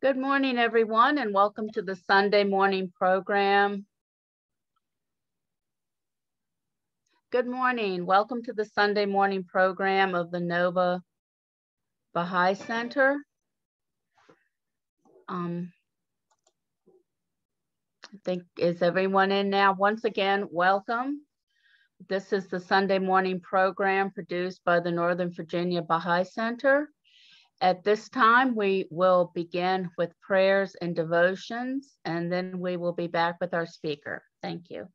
Good morning, everyone, and welcome to the Sunday morning program. Good morning. Welcome to the Sunday morning program of the Nova Baha'i Center. I think, is everyone in now? Once again, welcome. This is the Sunday morning program produced by the Northern Virginia Baha'i Center. At this time, we will begin with prayers and devotions, and then we will be back with our speaker. Thank you.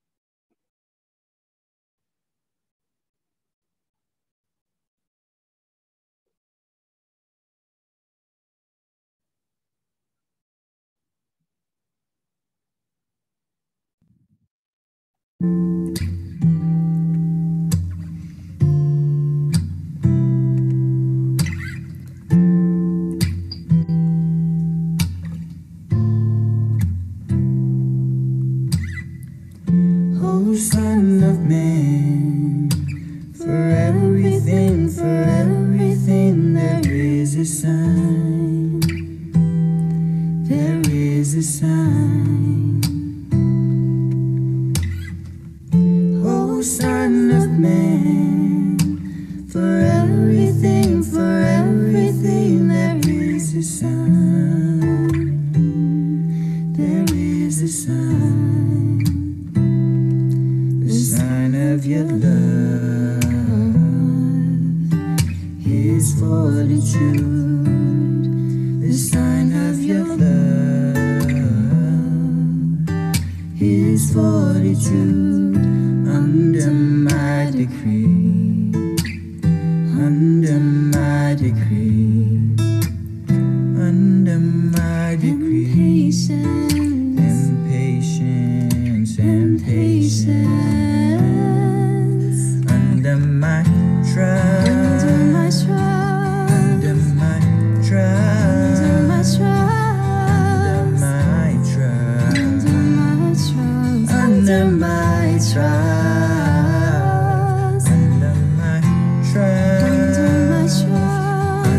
Son of man, for everything, there is a sign, there is a sign. Oh, Son of man, for everything, there is a sign, there is a sign. The sign of your love is fortitude. The sign of your love is fortitude. Under my decree, under my decree, under my decree. And patience, and patience. Under my trust, under my trust, under my trust, under my trust, under my trust, under my trust,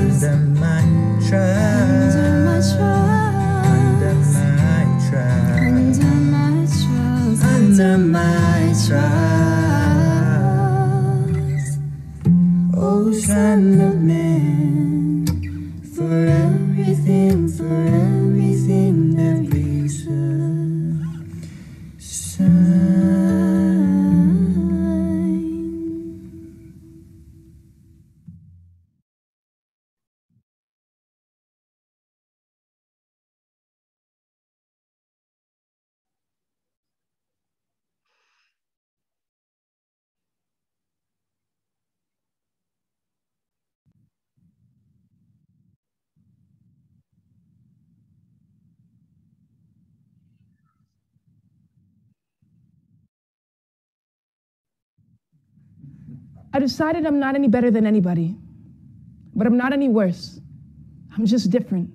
under my trust, under my trust, under my trust, under my trust. Oh, Son of man, for everything, there is a sign. I decided I'm not any better than anybody, but I'm not any worse. I'm just different.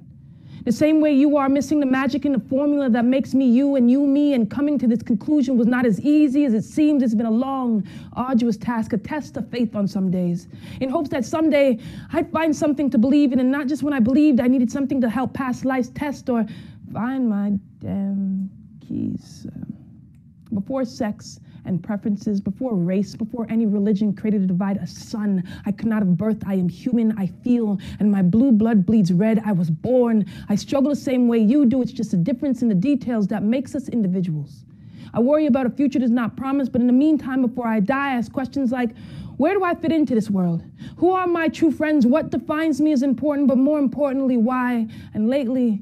The same way you are missing the magic in the formula that makes me you and you me, and coming to this conclusion was not as easy as it seems. It's been a long, arduous task, a test of faith on some days, in hopes that someday I'd find something to believe in, and not just when I believed I needed something to help pass life's test or find my damn keys. Before sex and preferences, before race, before any religion created to divide a son I could not have birthed, I am human, I feel, and my blue blood bleeds red. I was born. I struggle the same way you do. It's just a difference in the details that makes us individuals. I worry about a future that's not promised, but in the meantime, before I die, I ask questions like, where do I fit into this world? Who are my true friends? What defines me is important, but more importantly, why? And lately,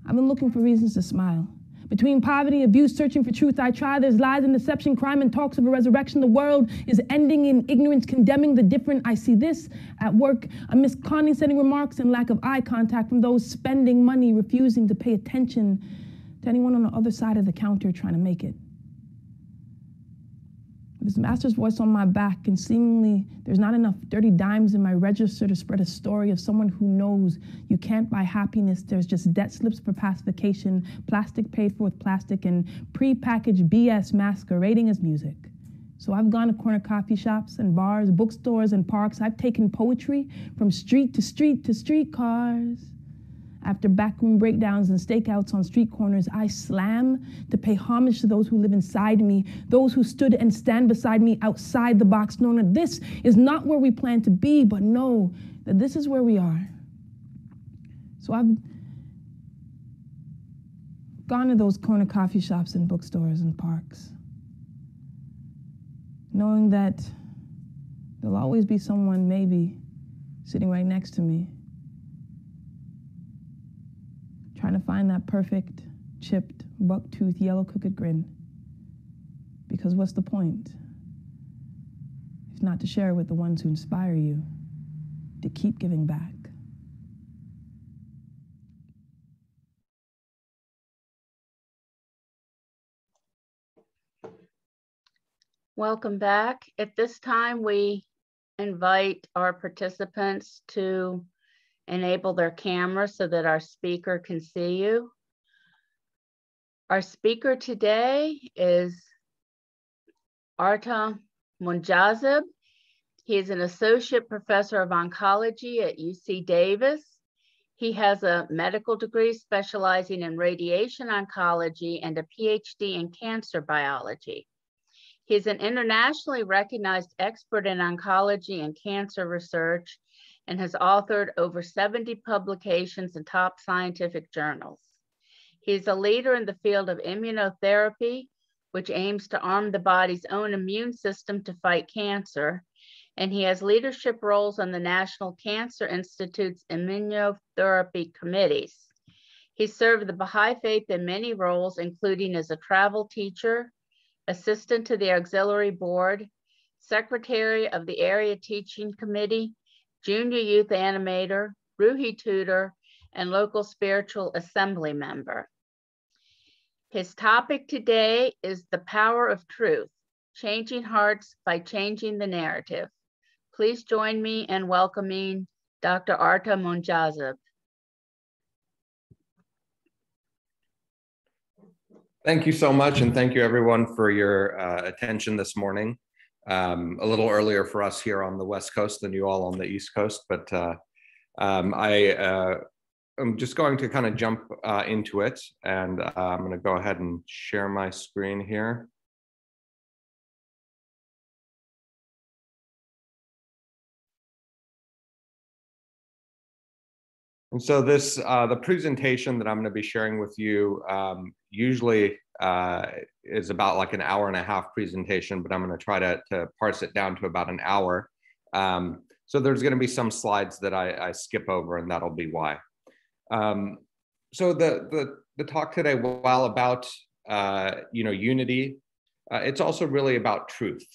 I've been looking for reasons to smile. Between poverty, abuse, searching for truth, I try. There's lies and deception, crime and talks of a resurrection. The world is ending in ignorance, condemning the different. I see this at work, a miscondescending remarks and lack of eye contact from those spending money, refusing to pay attention to anyone on the other side of the counter trying to make it. This master's voice on my back, and seemingly there's not enough dirty dimes in my register to spread a story of someone who knows you can't buy happiness. There's just debt slips for pacification, plastic paid for with plastic, and pre-packaged BS masquerading as music. So I've gone to corner coffee shops and bars, bookstores and parks. I've taken poetry from street to street to streetcars. After backroom breakdowns and stakeouts on street corners, I slam to pay homage to those who live inside me, those who stood and stand beside me outside the box, knowing that this is not where we plan to be, but know that this is where we are. So I've gone to those corner coffee shops and bookstores and parks, knowing that there'll always be someone maybe sitting right next to me, trying to find that perfect, chipped, buck-toothed, yellow-crooked grin. Because what's the point? If not to share with the ones who inspire you to keep giving back. Welcome back. At this time, we invite our participants to enable their camera so that our speaker can see you. Our speaker today is Arta Monjazeb. He is an associate professor of oncology at UC Davis. He has a medical degree specializing in radiation oncology and a PhD in cancer biology. He is an internationally recognized expert in oncology and cancer research and has authored over 70 publications in top scientific journals. He's a leader in the field of immunotherapy, which aims to arm the body's own immune system to fight cancer, and he has leadership roles on the National Cancer Institute's immunotherapy committees. He served the Baha'i faith in many roles, including as a travel teacher, assistant to the auxiliary board, secretary of the area teaching committee, junior youth animator, Ruhi tutor, and local spiritual assembly member. His topic today is the power of truth, changing hearts by changing the narrative. Please join me in welcoming Dr. Arta Monjazeb. Thank you so much, and thank you everyone for your attention this morning. A little earlier for us here on the West Coast than you all on the East Coast, but I'm just going to kind of jump into it, and I'm going to go ahead and share my screen here. And so this, the presentation that I'm going to be sharing with you usually is about like an hour and a half presentation, but I'm going to try to parse it down to about an hour. So there's going to be some slides that I skip over, and that'll be why. So the talk today, while about unity, it's also really about truth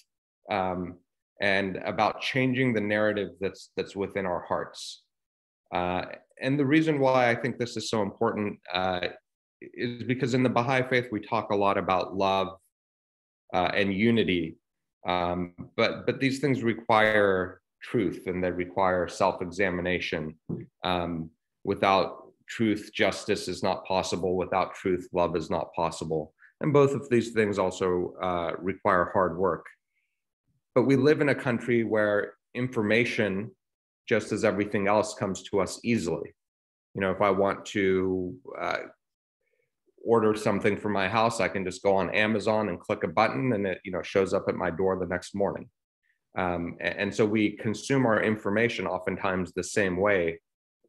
and about changing the narrative that's within our hearts. And the reason why I think this is so important is because in the Baha'i faith, we talk a lot about love and unity, but these things require truth, and they require self-examination. Without truth, justice is not possible. Without truth, love is not possible. And both of these things also require hard work. But we live in a country where information, just as everything else, comes to us easily. You know, if I want to order something for my house, I can just go on Amazon and click a button, and it shows up at my door the next morning. And so we consume our information oftentimes the same way,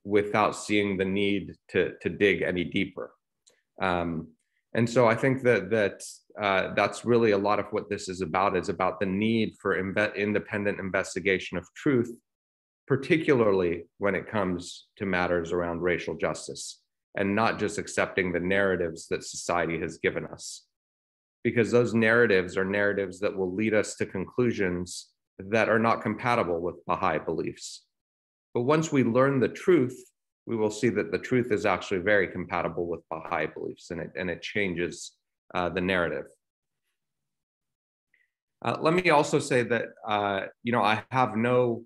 without seeing the need to dig any deeper. And so I think that's really a lot of what this is about the need for independent investigation of truth, particularly when it comes to matters around racial justice, and not just accepting the narratives that society has given us. Because those narratives are narratives that will lead us to conclusions that are not compatible with Baha'i beliefs. But once we learn the truth, we will see that the truth is actually very compatible with Baha'i beliefs, and it changes the narrative. Let me also say that I have no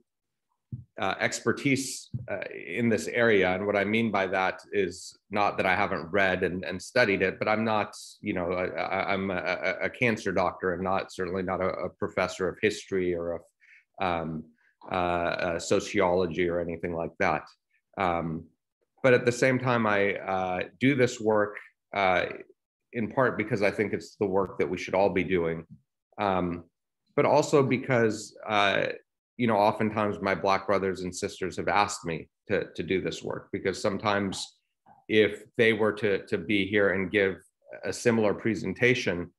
expertise in this area, and what I mean by that is not that I haven't read and studied it, but I'm not, I'm a cancer doctor, and certainly not a professor of history or of sociology or anything like that. But at the same time, I do this work in part because I think it's the work that we should all be doing, but also because oftentimes my Black brothers and sisters have asked me to do this work, because sometimes if they were to be here and give a similar presentation,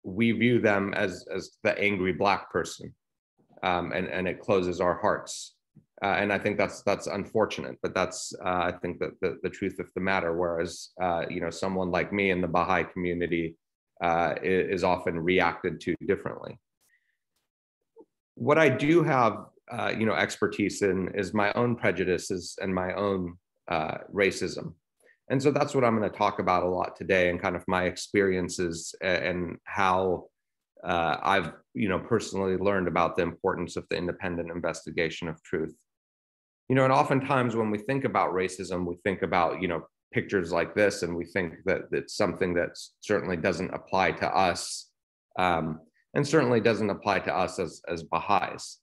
we view them as the angry Black person, and it closes our hearts. And I think that's unfortunate, but that's I think that the truth of the matter. Whereas someone like me in the Baha'i community is often reacted to differently. What I do have expertise in is my own prejudices and my own racism, and so that's what I'm going to talk about a lot today, and kind of my experiences and how I've personally learned about the importance of the independent investigation of truth. And oftentimes when we think about racism, we think about, pictures like this, and we think that it's something that certainly doesn't apply to us, and certainly doesn't apply to us as Baha'is.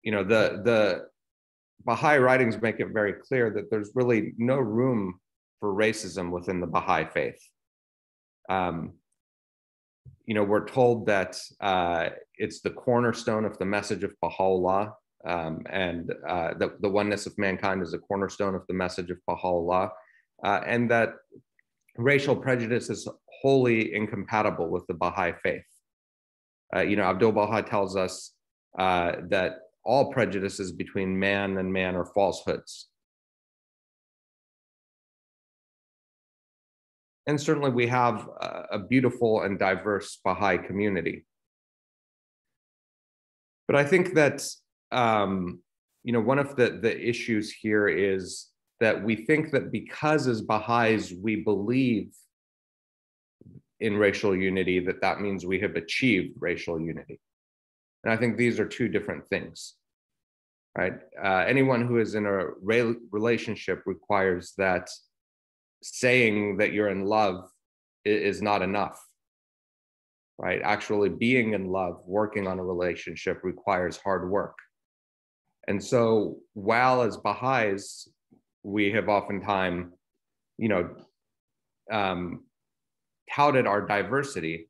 The Baha'i writings make it very clear that there's really no room for racism within the Baha'i faith. We're told that it's the cornerstone of the message of Baha'u'llah, and the oneness of mankind is the cornerstone of the message of Baha'u'llah, and that racial prejudice is wholly incompatible with the Baha'i faith. Abdul-Baha tells us that all prejudices between man and man are falsehoods. And certainly we have a beautiful and diverse Baha'i community. But I think that, one of the issues here is that we think that because as Baha'is we believe in racial unity, that means we have achieved racial unity. And I think these are two different things, right? Anyone who is in a relationship requires that saying that you're in love is not enough, right? Actually being in love, working on a relationship requires hard work. And so while as Baha'is, we have oftentimes, touted our diversity,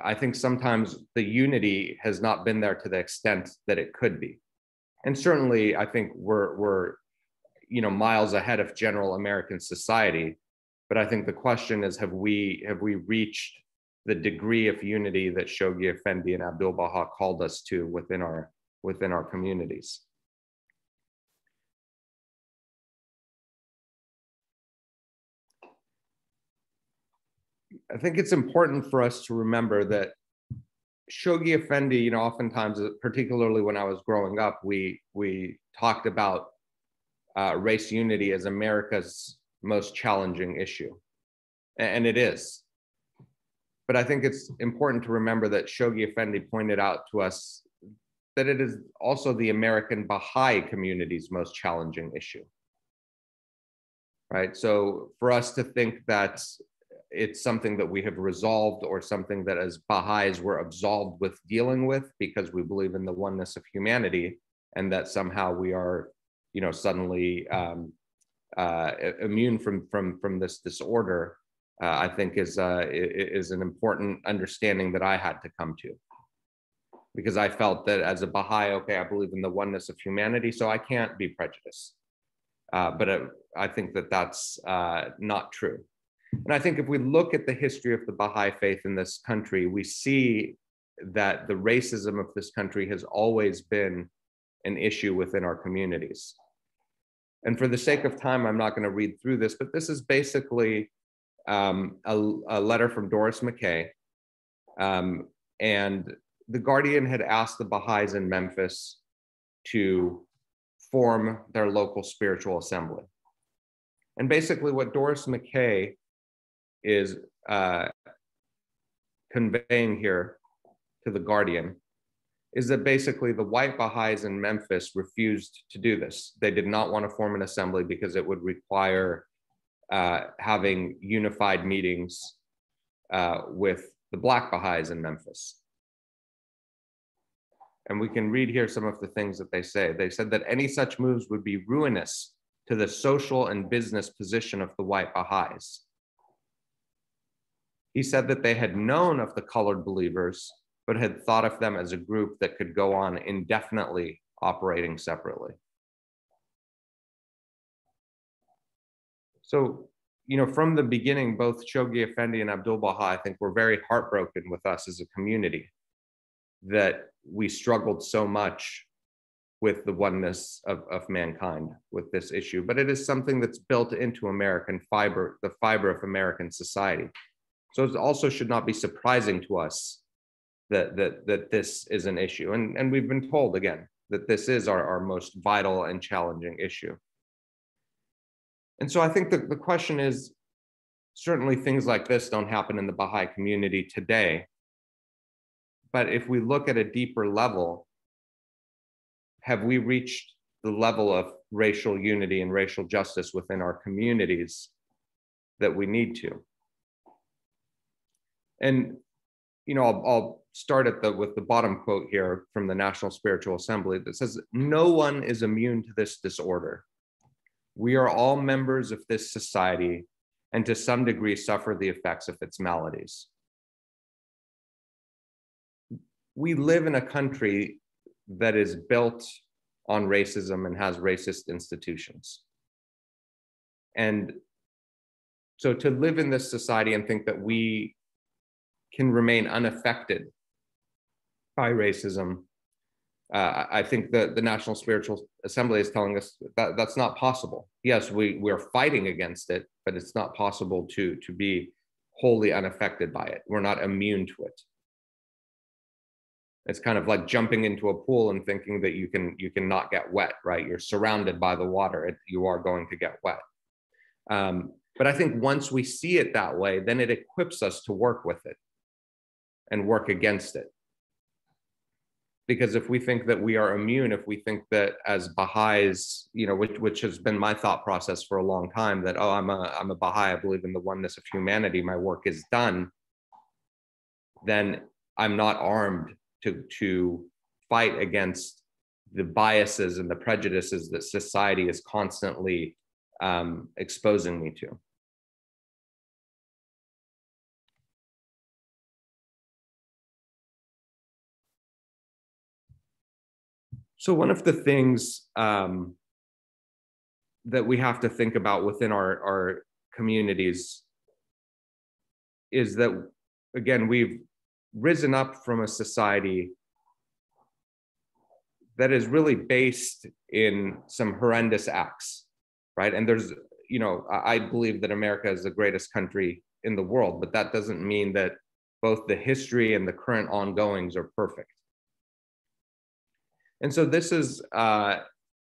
I think sometimes the unity has not been there to the extent that it could be. And certainly I think we're miles ahead of general American society. But I think the question is, have we reached the degree of unity that Shoghi Effendi and Abdul-Baha called us to within our communities? I think it's important for us to remember that Shoghi Effendi, oftentimes, particularly when I was growing up, we talked about race unity as America's most challenging issue, and it is. But I think it's important to remember that Shoghi Effendi pointed out to us that it is also the American Baha'i community's most challenging issue, right? So for us to think that it's something that we have resolved, or something that as Baha'is we're absolved with dealing with because we believe in the oneness of humanity, and that somehow we are suddenly immune from this disorder, I think is an important understanding that I had to come to, because I felt that as a Baha'i, okay, I believe in the oneness of humanity, so I can't be prejudiced. But I think that that's not true. And I think if we look at the history of the Baha'i faith in this country, we see that the racism of this country has always been an issue within our communities. And for the sake of time, I'm not going to read through this, but this is basically a letter from Doris McKay. And the Guardian had asked the Baha'is in Memphis to form their local spiritual assembly. And basically what Doris McKay is conveying here to the Guardian is that basically the white Baha'is in Memphis refused to do this. They did not want to form an assembly because it would require having unified meetings with the Black Baha'is in Memphis. And we can read here some of the things that they say. They said that any such moves would be ruinous to the social and business position of the white Baha'is. He said that they had known of the colored believers, but had thought of them as a group that could go on indefinitely operating separately. So, from the beginning, both Shoghi Effendi and Abdul Baha, I think, were very heartbroken with us as a community, that we struggled so much with the oneness of mankind with this issue. But it is something that's built into American fiber, the fiber of American society. So it also should not be surprising to us that this is an issue. And we've been told, again, that this is our most vital and challenging issue. And so I think the question is, certainly things like this don't happen in the Baha'i community today. But if we look at a deeper level, have we reached the level of racial unity and racial justice within our communities that we need to? And, I'll start with the bottom quote here from the National Spiritual Assembly that says, "No one is immune to this disorder. We are all members of this society and to some degree suffer the effects of its maladies." We live in a country that is built on racism and has racist institutions. And so to live in this society and think that we can remain unaffected by racism, I think that the National Spiritual Assembly is telling us that that's not possible. Yes, we're fighting against it, but it's not possible to be wholly unaffected by it. We're not immune to it. It's kind of like jumping into a pool and thinking that you can not get wet, right? You're surrounded by the water. You are going to get wet. But I think once we see it that way, then it equips us to work with it and work against it. Because if we think that we are immune, if we think that as Baha'is, which has been my thought process for a long time, that, oh, I'm a Baha'i, I believe in the oneness of humanity, my work is done, then I'm not armed to fight against the biases and the prejudices that society is constantly exposing me to. So one of the things that we have to think about within our communities is that, again, we've risen up from a society that is really based in some horrendous acts, right? And there's, I believe that America is the greatest country in the world, but that doesn't mean that both the history and the current ongoings are perfect. And so this is a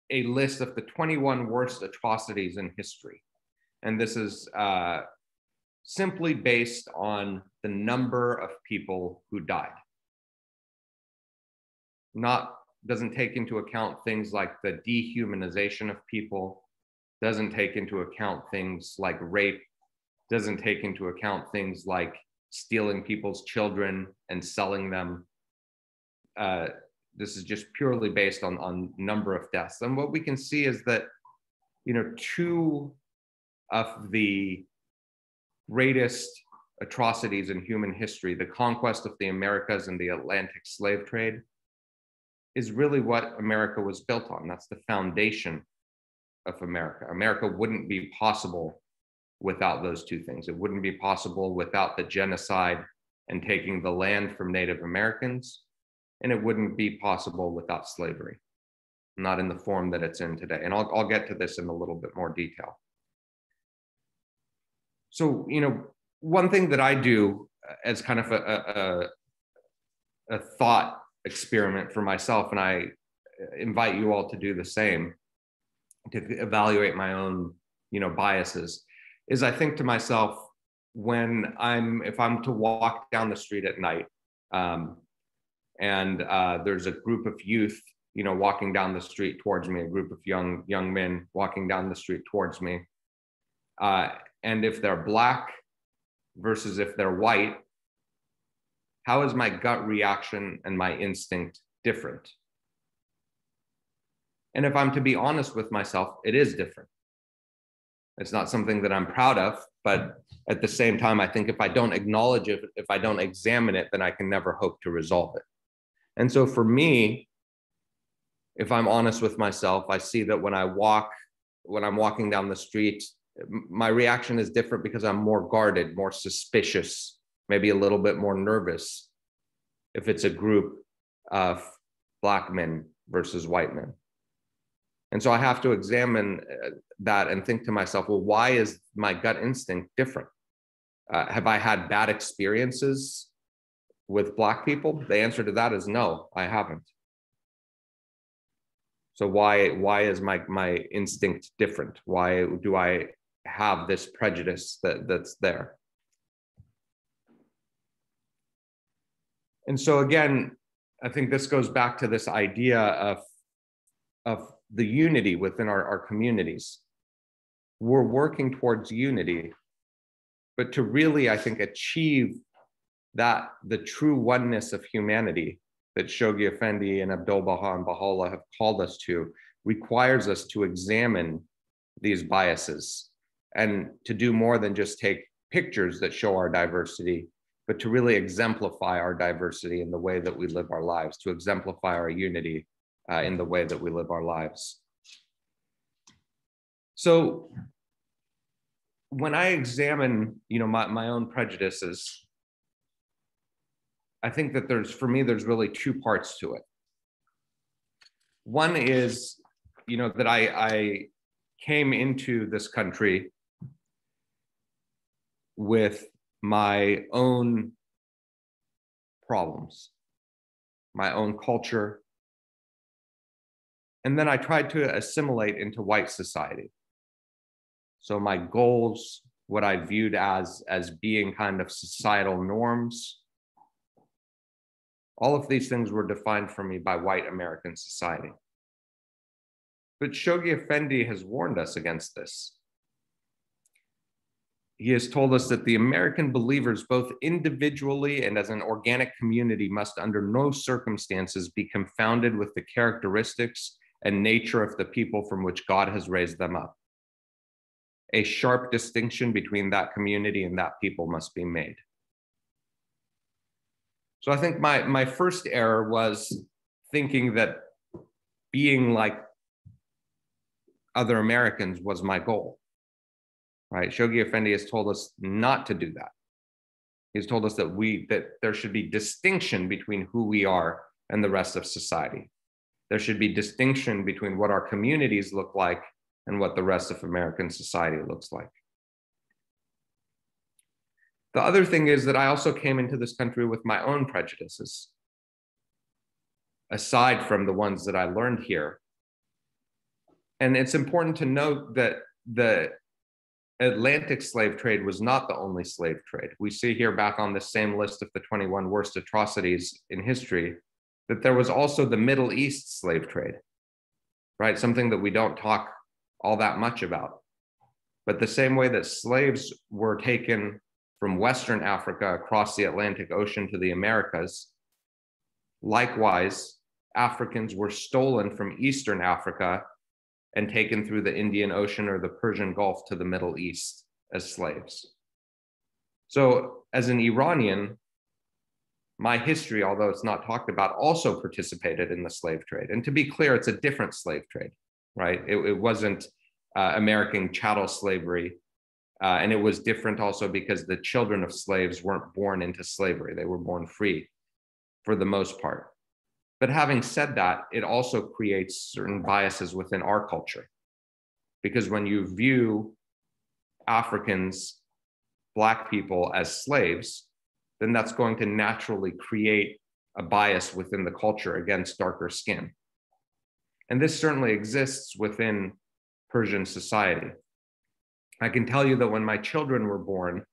list of the 21 worst atrocities in history. And this is simply based on the number of people who died. Doesn't take into account things like the dehumanization of people, doesn't take into account things like rape, doesn't take into account things like stealing people's children and selling them. This is just purely based on number of deaths. And what we can see is that, two of the greatest atrocities in human history, the conquest of the Americas and the Atlantic slave trade, is really what America was built on. That's the foundation of America. America wouldn't be possible without those two things. It wouldn't be possible without the genocide and taking the land from Native Americans. And it wouldn't be possible without slavery, not in the form that it's in today. And I'll get to this in a little bit more detail. So, one thing that I do as kind of a thought experiment for myself, and I invite you all to do the same, to evaluate my own, biases, is I think to myself, if I'm to walk down the street at night, and there's a group of youth, walking down the street towards me, a group of young men walking down the street towards me. And if they're Black versus if they're white, how is my gut reaction and my instinct different. And if I'm to be honest with myself, it is different. It's not something that I'm proud of, but at the same time, I think if I don't acknowledge it, if I don't examine it, then I can never hope to resolve it. And so for me, if I'm honest with myself, I see that when I'm walking down the street, my reaction is different because I'm more guarded, more suspicious, maybe a little bit more nervous if it's a group of Black men versus white men. And so I have to examine that and think to myself, well, why is my gut instinct different? Have I had bad experiences with Black people? The answer to that is no, I haven't. So why is my instinct different? Why do I have this prejudice that's there? And so again, I think this goes back to this idea of the unity within our communities. We're working towards unity, but to really, I think, achieve that, the true oneness of humanity that Shoghi Effendi and Abdul Baha and Baha'u'llah have called us to, requires us to examine these biases and to do more than just take pictures that show our diversity, but to really exemplify our diversity in the way that we live our lives, to exemplify our unity in the way that we live our lives. So when I examine, my own prejudices, I think that there's really two parts to it. One is, that I came into this country with my own problems, my own culture, and then I tried to assimilate into white society. So my goals, what I viewed as being kind of societal norms, all of these things were defined for me by white American society. But Shoghi Effendi has warned us against this. He has told us that the American believers, both individually and as an organic community, must under no circumstances be confounded with the characteristics and nature of the people from which God has raised them up. A sharp distinction between that community and that people must be made. So I think my first error was thinking that being like other Americans was my goal, right? Shoghi Effendi has told us not to do that. He's told us that there should be distinction between who we are and the rest of society. There should be distinction between what our communities look like and what the rest of American society looks like. The other thing is that I also came into this country with my own prejudices, aside from the ones that I learned here. And it's important to note that the Atlantic slave trade was not the only slave trade. We see here back on the same list of the 21 worst atrocities in history, that there was also the Middle East slave trade, right? Something that we don't talk all that much about. But the same way that slaves were taken from Western Africa across the Atlantic Ocean to the Americas, likewise, Africans were stolen from Eastern Africa and taken through the Indian Ocean or the Persian Gulf to the Middle East as slaves. So as an Iranian, my history, although it's not talked about, also participated in the slave trade. And to be clear, it's a different slave trade, right? It wasn't American chattel slavery. And it was different also because the children of slaves weren't born into slavery. They were born free for the most part. But having said that, it also creates certain biases within our culture. Because when you view Africans, Black people as slaves, then that's going to naturally create a bias within the culture against darker skin. And this certainly exists within Persian society. I can tell you that when my children were born,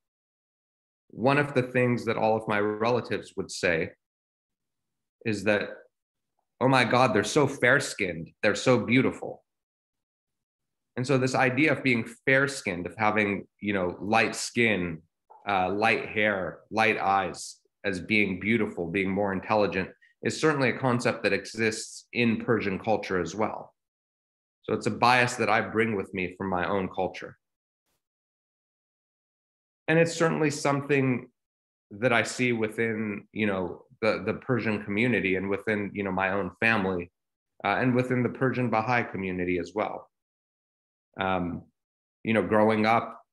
one of the things that all of my relatives would say is that, oh my God, they're so fair-skinned, they're so beautiful. And so this idea of being fair-skinned, of having, light skin, light hair, light eyes, as being beautiful, being more intelligent, is certainly a concept that exists in Persian culture as well. So it's a bias that I bring with me from my own culture. And it's certainly something that I see within, the Persian community and within, my own family, and within the Persian Baha'i community as well. Growing up,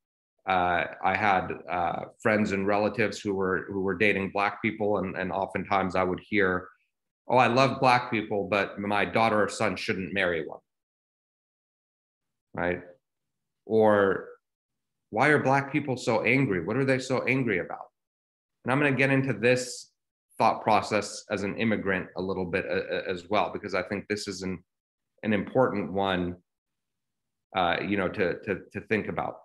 I had friends and relatives who were dating Black people, and oftentimes I would hear, "Oh, I love Black people, but my daughter or son shouldn't marry one." Right? Or, "Why are Black people so angry? What are they so angry about?" And I'm going to get into this thought process as an immigrant a little bit as well, because I think this is an important one, to think about.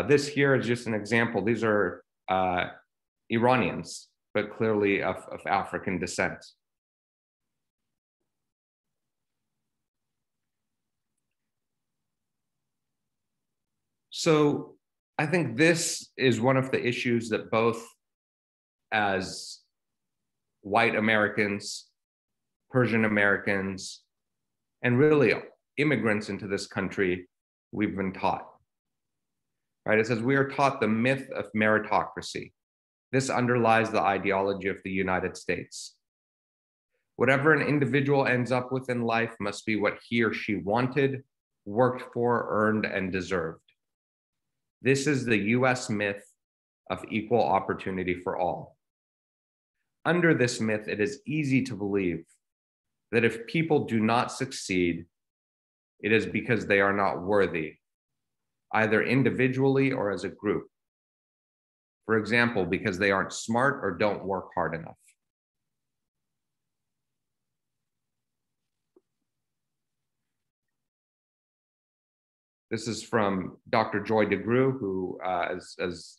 This here is just an example. These are Iranians, but clearly of African descent. So I think this is one of the issues that both as white Americans, Persian Americans, and really immigrants into this country, we've been taught. Right? It says we are taught the myth of meritocracy. This underlies the ideology of the United States. Whatever an individual ends up with in life must be what he or she wanted, worked for, earned, and deserved. This is the US myth of equal opportunity for all. Under this myth, it is easy to believe that if people do not succeed, it is because they are not worthy, either individually or as a group. For example, because they aren't smart or don't work hard enough. This is from Dr. Joy DeGruy, who, as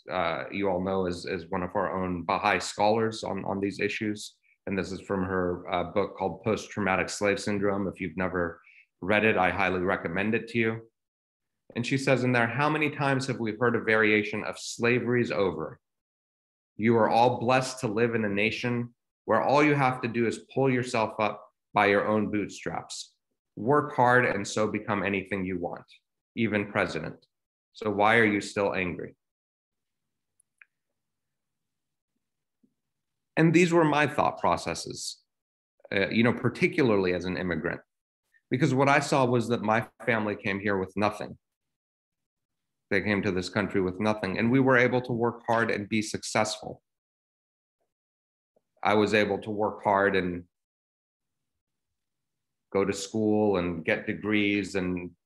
you all know, is one of our own Baha'i scholars on these issues. And this is from her book called Post-Traumatic Slave Syndrome. If you've never read it, I highly recommend it to you. And she says in there, "How many times have we heard a variation of slavery's over? You are all blessed to live in a nation where all you have to do is pull yourself up by your own bootstraps. Work hard and so become anything you want, even president. So why are you still angry?" And these were my thought processes, particularly as an immigrant, because what I saw was that my family came here with nothing. They came to this country with nothing, and we were able to work hard and be successful. I was able to work hard and go to school and get degrees and,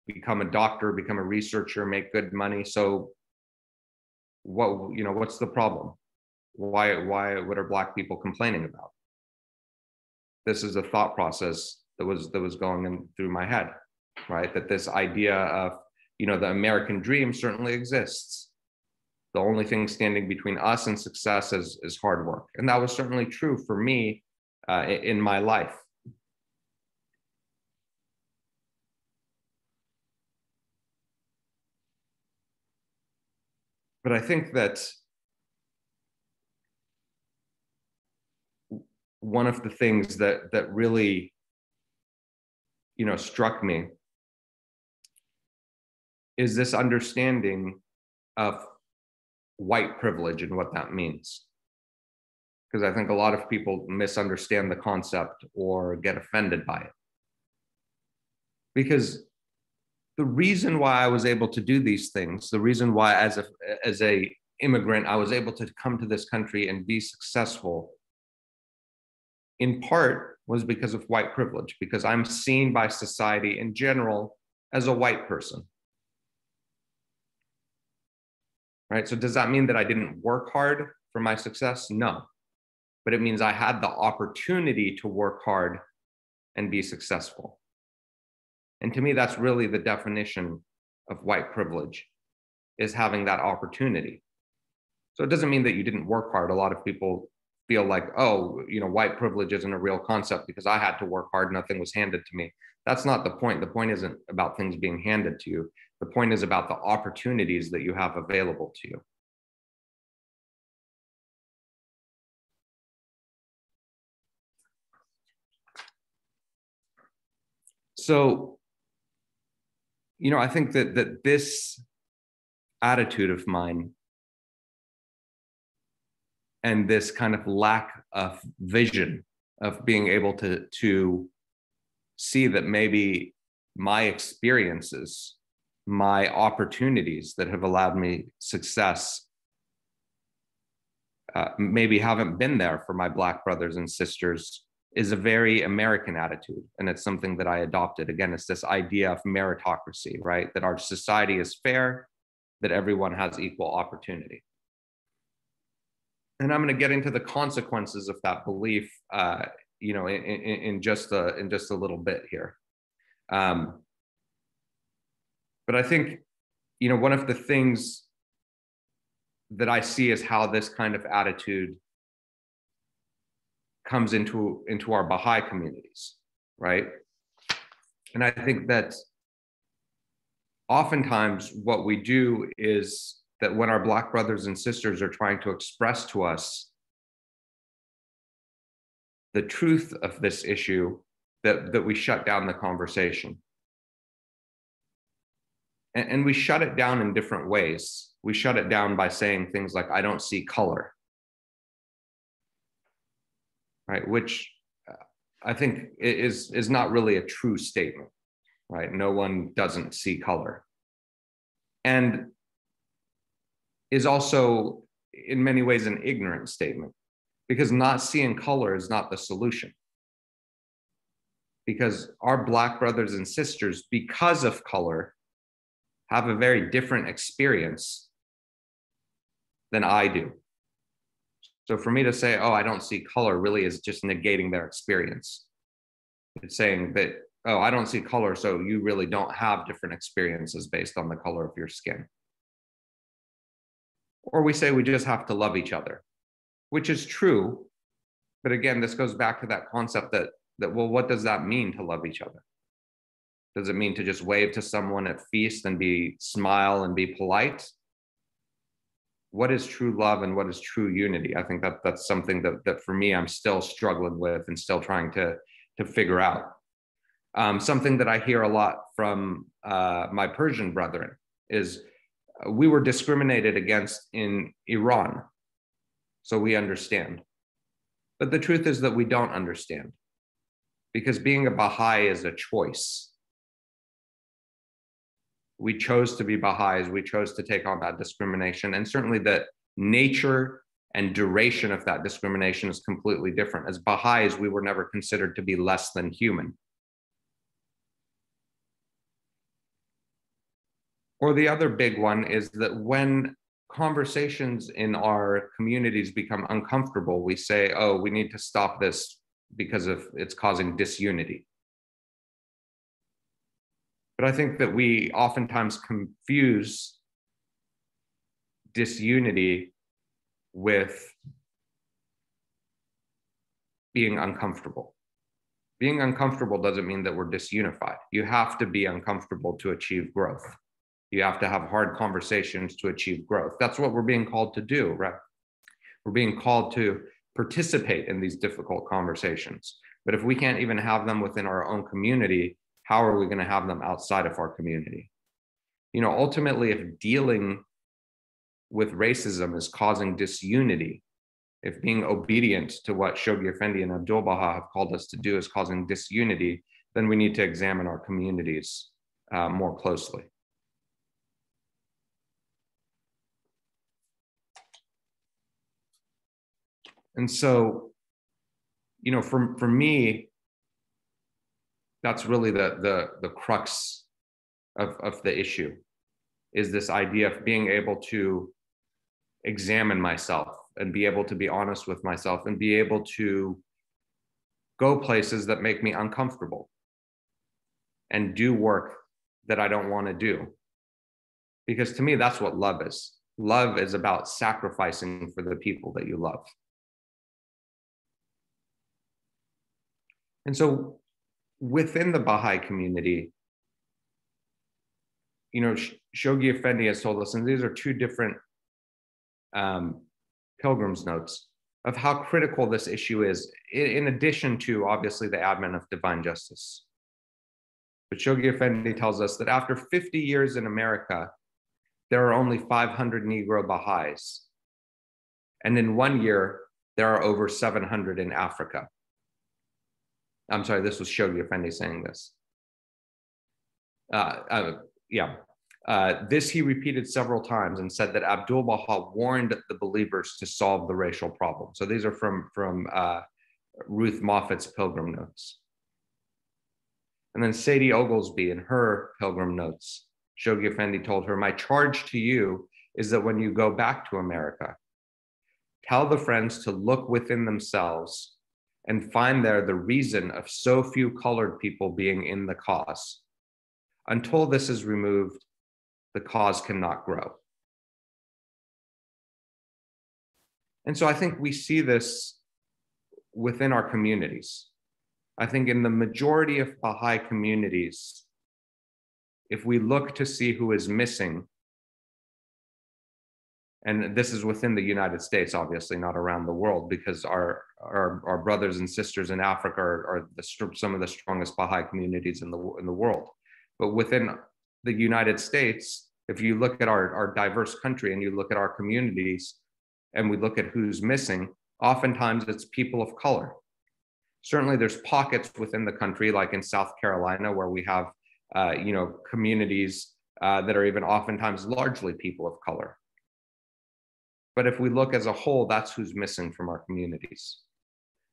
become a doctor, become a researcher, make good money. So what's the problem? What are Black people complaining about? This is a thought process that was going through my head, right? That this idea of, the American dream certainly exists. The only thing standing between us and success is hard work. And that was certainly true for me in my life. But I think that one of the things that really, struck me is this understanding of white privilege and what that means. Because I think a lot of people misunderstand the concept or get offended by it. Because the reason why I was able to do these things, the reason why as a immigrant, I was able to come to this country and be successful, in part was because of white privilege, because I'm seen by society in general as a white person. Right? So does that mean that I didn't work hard for my success? No. But it means I had the opportunity to work hard and be successful. And to me, that's really the definition of white privilege, is having that opportunity. So it doesn't mean that you didn't work hard. A lot of people feel like, oh, white privilege isn't a real concept because I had to work hard, nothing was handed to me. That's not the point. The point isn't about things being handed to you. The point is about the opportunities that you have available to you. So, I think that this attitude of mine and this kind of lack of vision of being able to see that maybe my experiences, my opportunities that have allowed me success, maybe haven't been there for my Black brothers and sisters, is a very American attitude. And it's something that I adopted. Again, it's this idea of meritocracy, right? That our society is fair, that everyone has equal opportunity. And I'm going to get into the consequences of that belief, in just a little bit here. But I think, one of the things that I see is how this kind of attitude comes into our Baha'i communities, right? And I think that oftentimes what we do is that when our Black brothers and sisters are trying to express to us the truth of this issue, that we shut down the conversation. And we shut it down in different ways. We shut it down by saying things like, I don't see color, right? Which I think is not really a true statement, right? No one doesn't see color. And is also in many ways an ignorant statement, because not seeing color is not the solution. Because our Black brothers and sisters, because of color, have a very different experience than I do. So for me to say, oh, I don't see color, really is just negating their experience. It's saying that, oh, I don't see color, so you really don't have different experiences based on the color of your skin. Or we say we just have to love each other, which is true. But again, this goes back to that concept that well, what does that mean to love each other? Does it mean to just wave to someone at feast and smile and be polite? What is true love and what is true unity? I think that's something that for me, I'm still struggling with and still trying to figure out. Something that I hear a lot from my Persian brethren is we were discriminated against in Iran, so we understand. But the truth is that we don't understand, because being a Baha'i is a choice. We chose to be Baha'is, we chose to take on that discrimination, and certainly the nature and duration of that discrimination is completely different. As Baha'is, we were never considered to be less than human. Or the other big one is that when conversations in our communities become uncomfortable, we say, oh, we need to stop this because it's causing disunity. But I think that we oftentimes confuse disunity with being uncomfortable. Being uncomfortable doesn't mean that we're disunified. You have to be uncomfortable to achieve growth. You have to have hard conversations to achieve growth. That's what we're being called to do, right? We're being called to participate in these difficult conversations. But if we can't even have them within our own community, how are we going to have them outside of our community? Ultimately, if dealing with racism is causing disunity, if being obedient to what Shoghi Effendi and Abdul Baha have called us to do is causing disunity, then we need to examine our communities more closely. And so, for me, that's really the crux of the issue, is this idea of being able to examine myself and be able to be honest with myself and be able to go places that make me uncomfortable and do work that I don't want to do. Because to me, that's what love is. Love is about sacrificing for the people that you love. And so within the Baha'i community, Shoghi Effendi has told us, and these are two different pilgrim's notes of how critical this issue is, in addition to obviously the advent of divine justice. But Shoghi Effendi tells us that after 50 years in America, there are only 500 Negro Baha'is. And in 1 year, there are over 700 in Africa. I'm sorry, this was Shoghi Effendi saying this. This he repeated several times and said that Abdul Baha warned the believers to solve the racial problem. So these are from Ruth Moffat's Pilgrim Notes. And then Sadie Oglesby in her Pilgrim Notes, Shoghi Effendi told her, "My charge to you is that when you go back to America, tell the friends to look within themselves and find there the reason of so few colored people being in the cause. Until this is removed, the cause cannot grow." And so I think we see this within our communities. I think in the majority of Baha'i communities, if we look to see who is missing, and this is within the United States, obviously not around the world, because our brothers and sisters in Africa are some of the strongest Baha'i communities in the world. But within the United States, if you look at our diverse country and you look at our communities and we look at who's missing, oftentimes it's people of color. Certainly there's pockets within the country, like in South Carolina, where we have communities that are even oftentimes largely people of color. But if we look as a whole, that's who's missing from our communities.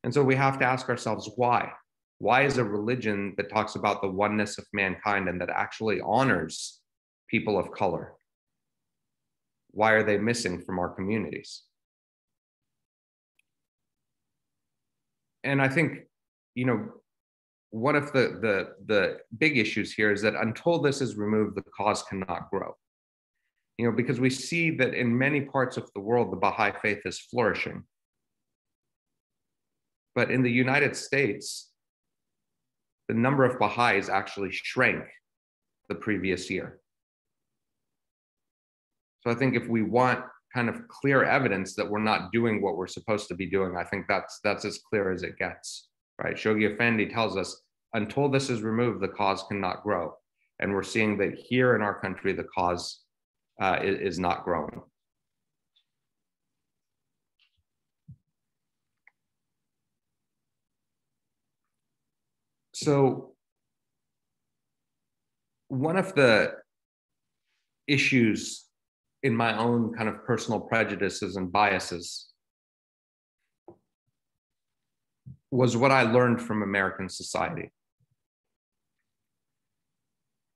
And so we have to ask ourselves, why? Why is a religion that talks about the oneness of mankind and that actually honors people of color, why are they missing from our communities? And I think, one of the big issues here is that until this is removed, the cause cannot grow. Because we see that in many parts of the world, the Baha'i faith is flourishing. But in the United States, the number of Baha'is actually shrank the previous year. So I think if we want kind of clear evidence that we're not doing what we're supposed to be doing, I think that's as clear as it gets, right? Shoghi Effendi tells us, until this is removed, the cause cannot grow. And we're seeing that here in our country, the cause is not growing. So one of the issues in my own kind of personal prejudices and biases was what I learned from American society,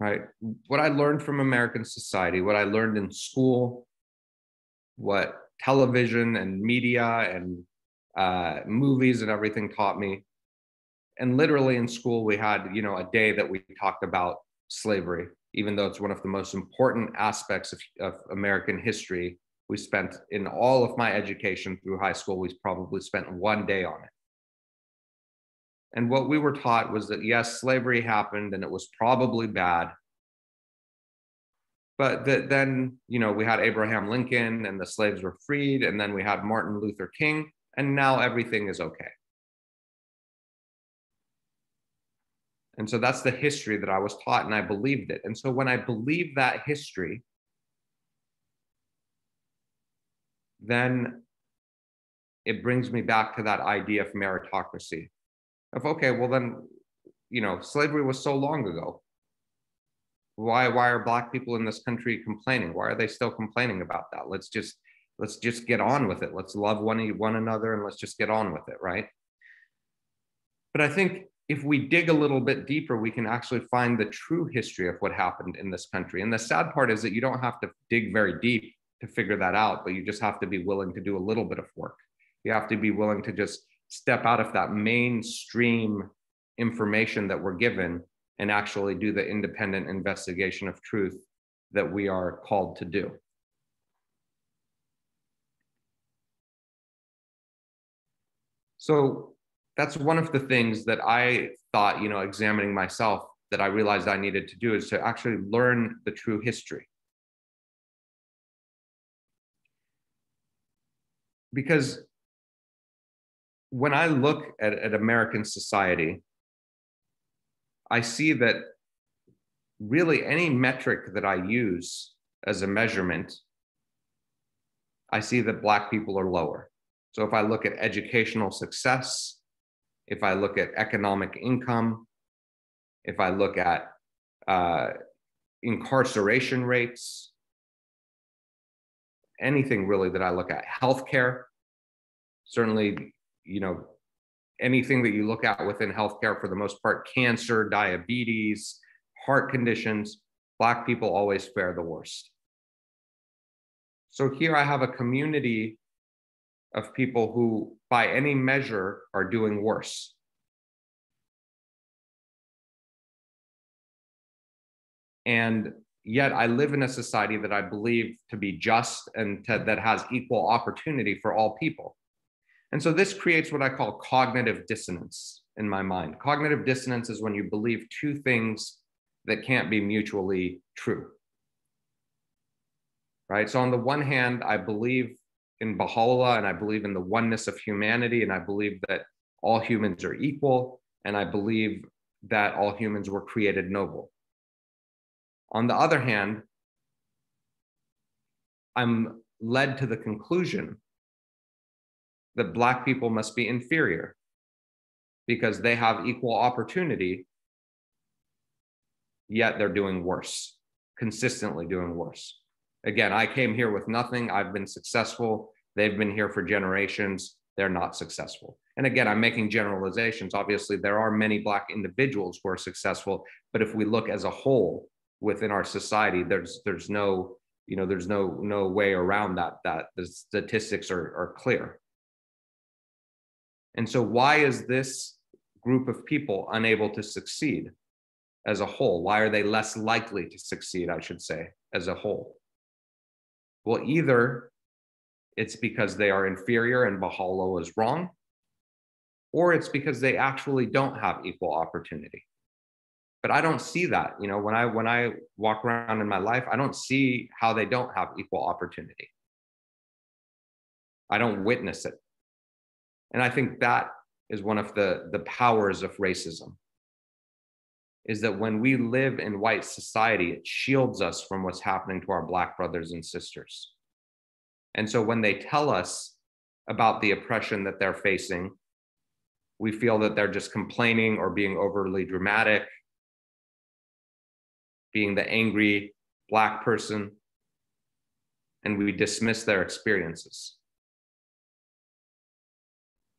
right? What I learned from American society, what I learned in school, what television and media and movies and everything taught me. And literally in school, we had, a day that we talked about slavery, even though it's one of the most important aspects of American history. We spent, in all of my education through high school, we probably spent one day on it. And what we were taught was that, yes, slavery happened and it was probably bad. But then, we had Abraham Lincoln and the slaves were freed, and then we had Martin Luther King, and now everything is okay. And so that's the history that I was taught, and I believed it. And so when I believe that history, then it brings me back to that idea of meritocracy. Of, okay, well then, slavery was so long ago. Why are Black people in this country complaining? Why are they still complaining about that? Let's just get on with it. Let's love one another and let's just get on with it, right? But I think if we dig a little bit deeper, we can actually find the true history of what happened in this country. And the sad part is that you don't have to dig very deep to figure that out, but you just have to be willing to do a little bit of work. You have to be willing to just step out of that mainstream information that we're given and actually do the independent investigation of truth that we are called to do. So that's one of the things that I thought, examining myself, that I realized I needed to do, is to actually learn the true history. Because when I look at American society, I see that really any metric that I use as a measurement, I see that Black people are lower. So if I look at educational success, if I look at economic income, if I look at incarceration rates, anything really that I look at, healthcare, certainly, anything that you look at within healthcare, for the most part, cancer, diabetes, heart conditions, Black people always fare the worst. So here I have a community of people who, by any measure, are doing worse. And yet I live in a society that I believe to be just and that has equal opportunity for all people. And so this creates what I call cognitive dissonance in my mind. Cognitive dissonance is when you believe two things that can't be mutually true. Right? So on the one hand, I believe in Baha'u'llah, and I believe in the oneness of humanity, and I believe that all humans are equal, and I believe that all humans were created noble. On the other hand, I'm led to the conclusion that Black people must be inferior because they have equal opportunity, yet they're doing worse, consistently doing worse. Again, I came here with nothing. I've been successful. They've been here for generations. They're not successful. And again, I'm making generalizations. Obviously, there are many Black individuals who are successful, but if we look as a whole within our society, there's no way around that the statistics are clear. And so why is this group of people unable to succeed as a whole? Why are they less likely to succeed, I should say, as a whole? Well, either it's because they are inferior and Baha'u'llah is wrong, or it's because they actually don't have equal opportunity. But I don't see that. When I walk around in my life, I don't see how they don't have equal opportunity. I don't witness it. And I think that is one of the powers of racism, is that when we live in white society, it shields us from what's happening to our Black brothers and sisters. And so when they tell us about the oppression that they're facing, we feel that they're just complaining or being overly dramatic, being the angry Black person, and we dismiss their experiences.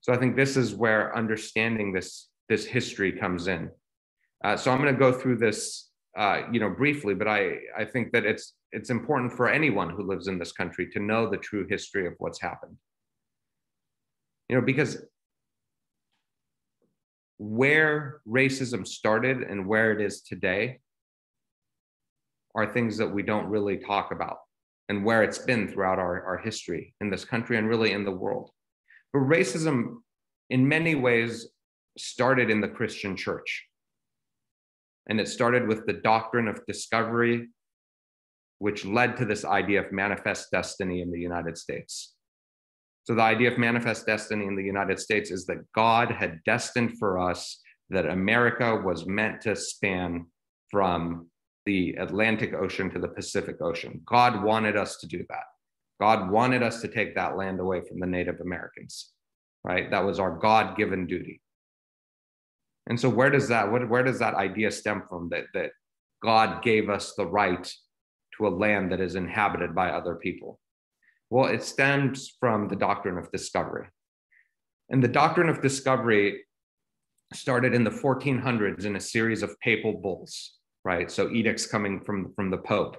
So I think this is where understanding this history comes in. So I'm going to go through this, briefly, but I think that it's important for anyone who lives in this country to know the true history of what's happened. Because where racism started and where it is today are things that we don't really talk about, and where it's been throughout our history in this country and really in the world. But racism, in many ways, started in the Christian church. And it started with the doctrine of discovery, which led to this idea of manifest destiny in the United States. So the idea of manifest destiny in the United States is that God had destined for us that America was meant to span from the Atlantic Ocean to the Pacific Ocean. God wanted us to do that. God wanted us to take that land away from the Native Americans, right? That was our God-given duty. And so where does that idea stem from, that God gave us the right to a land that is inhabited by other people? Well, it stems from the doctrine of discovery. And the doctrine of discovery started in the 1400s in a series of papal bulls, right? So edicts coming from the Pope.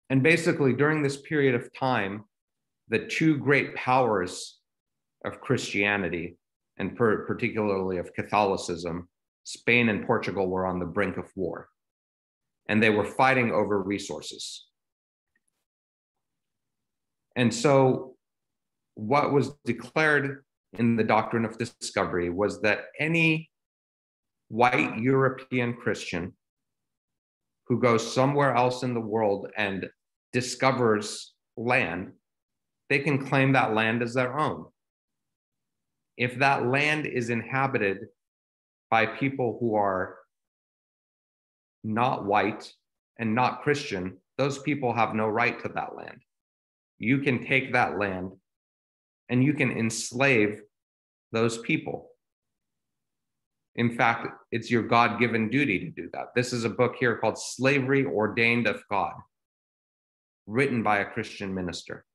And basically during this period of time, the two great powers of Christianity, and particularly of Catholicism, Spain and Portugal, were on the brink of war. And they were fighting over resources. And so what was declared in the doctrine of discovery was that any white European Christian who goes somewhere else in the world and discovers land, they can claim that land as their own. If that land is inhabited by people who are not white, and not Christian, those people have no right to that land. You can take that land and you can enslave those people. In fact, it's your God-given duty to do that. This is a book here called Slavery Ordained of God, written by a Christian minister.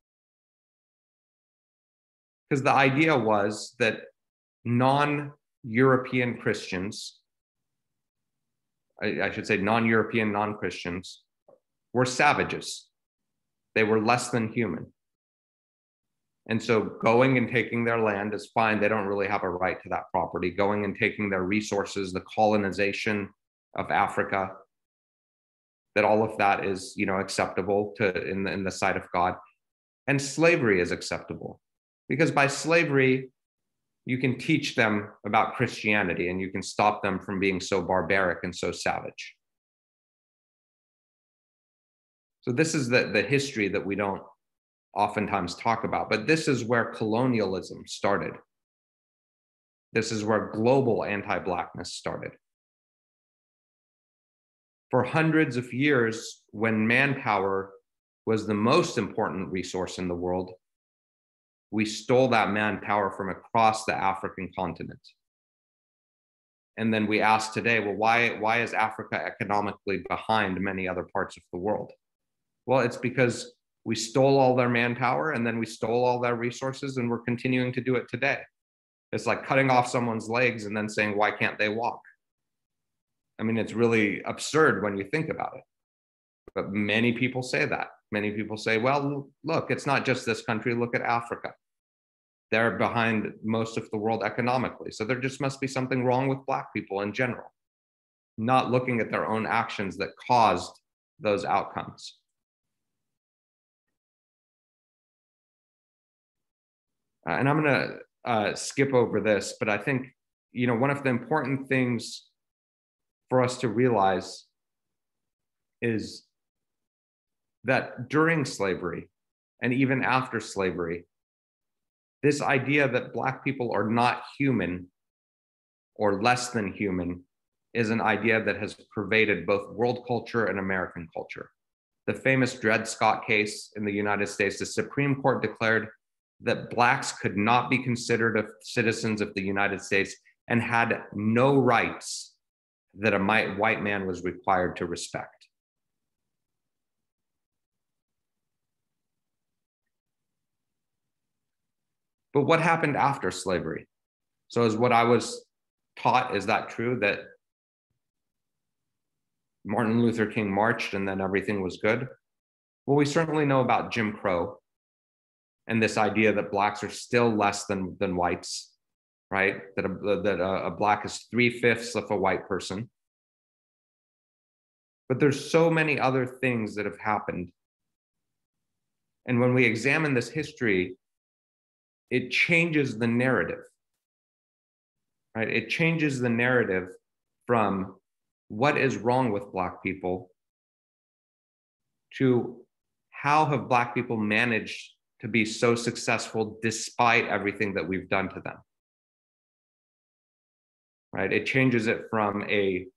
Because the idea was that non-European Christians, I should say non-European, non-Christians, were savages. They were less than human. And so going and taking their land is fine. They don't really have a right to that property. Going and taking their resources, the colonization of Africa, that all of that is, acceptable in the sight of God. And slavery is acceptable, because by slavery, you can teach them about Christianity and you can stop them from being so barbaric and so savage. So this is the history that we don't oftentimes talk about, but this is where colonialism started. This is where global anti-Blackness started. For hundreds of years, when manpower was the most important resource in the world, we stole that manpower from across the African continent. And then we ask today, well, why is Africa economically behind many other parts of the world? Well, it's because we stole all their manpower and then we stole all their resources, and we're continuing to do it today. It's like cutting off someone's legs and then saying, why can't they walk? I mean, it's really absurd when you think about it. But many people say that. Many people say, well, look, it's not just this country, look at Africa. They're behind most of the world economically. So there just must be something wrong with Black people in general, not looking at their own actions that caused those outcomes. And I'm going to skip over this, but I think, one of the important things for us to realize is that during slavery and even after slavery, this idea that Black people are not human or less than human is an idea that has pervaded both world culture and American culture. The famous Dred Scott case in the United States, the Supreme Court declared that Blacks could not be considered citizens of the United States and had no rights that a white man was required to respect. But what happened after slavery? So is what I was taught, is that true, that Martin Luther King marched and then everything was good? Well, we certainly know about Jim Crow and this idea that Blacks are still less than whites, right? That a Black is 3/5 of a white person. But there's so many other things that have happened. And when we examine this history, it changes the narrative, right? It changes the narrative from what is wrong with Black people to how have Black people managed to be so successful despite everything that we've done to them, right? It changes it from a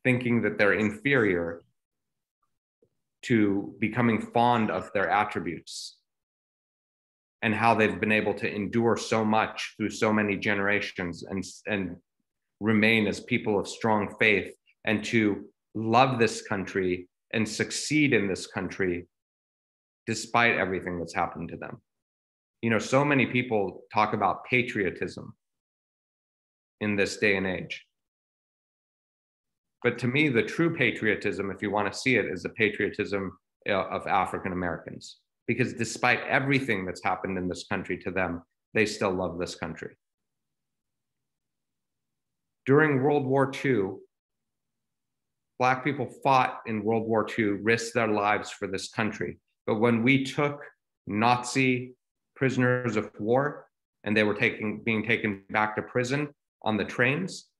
thinking that they're inferior to becoming fond of their attributes and how they've been able to endure so much through so many generations and remain as people of strong faith and to love this country and succeed in this country despite everything that's happened to them. So many people talk about patriotism in this day and age. But to me, the true patriotism, if you want to see it, is the patriotism of African Americans. Because despite everything that's happened in this country to them, they still love this country. During World War II, Black people fought in World War II, risked their lives for this country. But when we took Nazi prisoners of war and they were being taken back to prison on the trains,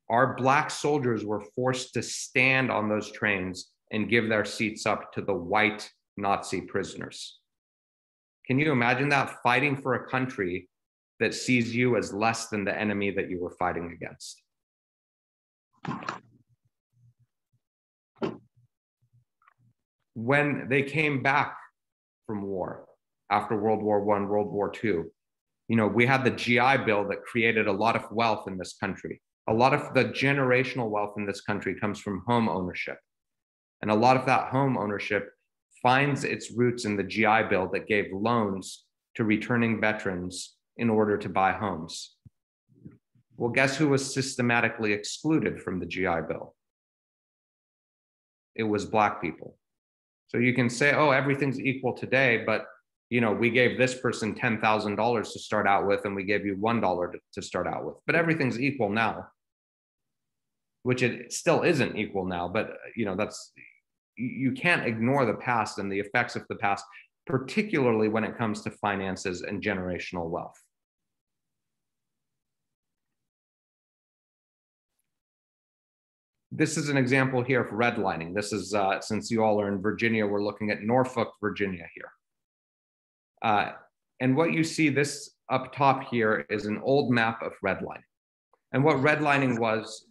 our Black soldiers were forced to stand on those trains and give their seats up to the white Nazi prisoners. Can you imagine that? Fighting for a country that sees you as less than the enemy that you were fighting against. When they came back from war, after World War I, World War II, we had the GI Bill that created a lot of wealth in this country. A lot of the generational wealth in this country comes from home ownership. And a lot of that home ownership finds its roots in the GI Bill that gave loans to returning veterans in order to buy homes. Well, guess who was systematically excluded from the GI Bill? It was Black people. So you can say, oh, everything's equal today, but we gave this person $10,000 to start out with, and we gave you $1 to start out with, but everything's equal now, which it still isn't equal now, but you can't ignore the past and the effects of the past, particularly when it comes to finances and generational wealth. This is an example here of redlining. This is, since you all are in Virginia, we're looking at Norfolk, Virginia here. And what you see this up top here is an old map of redlining. And what redlining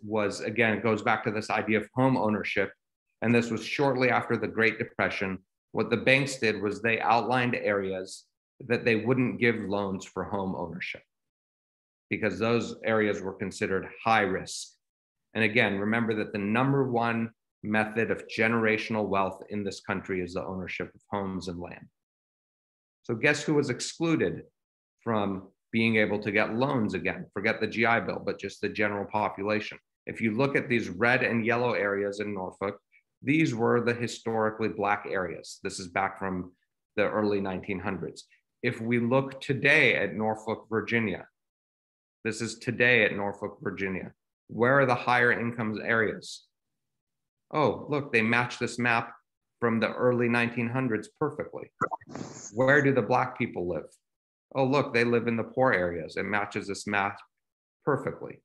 was again, it goes back to this idea of home ownership. And this was shortly after the Great Depression. What the banks did was they outlined areas that they wouldn't give loans for home ownership because those areas were considered high risk. And again, remember that the number one method of generational wealth in this country is the ownership of homes and land. So guess who was excluded from being able to get loans again? Forget the GI Bill, but just the general population. If you look at these red and yellow areas in Norfolk, these were the historically Black areas. This is back from the early 1900s. If we look today at Norfolk, Virginia, this is today at Norfolk, Virginia. Where are the higher incomes areas? Oh, look, they match this map from the early 1900s perfectly. Where do the Black people live? Oh, look, they live in the poor areas. It matches this map perfectly.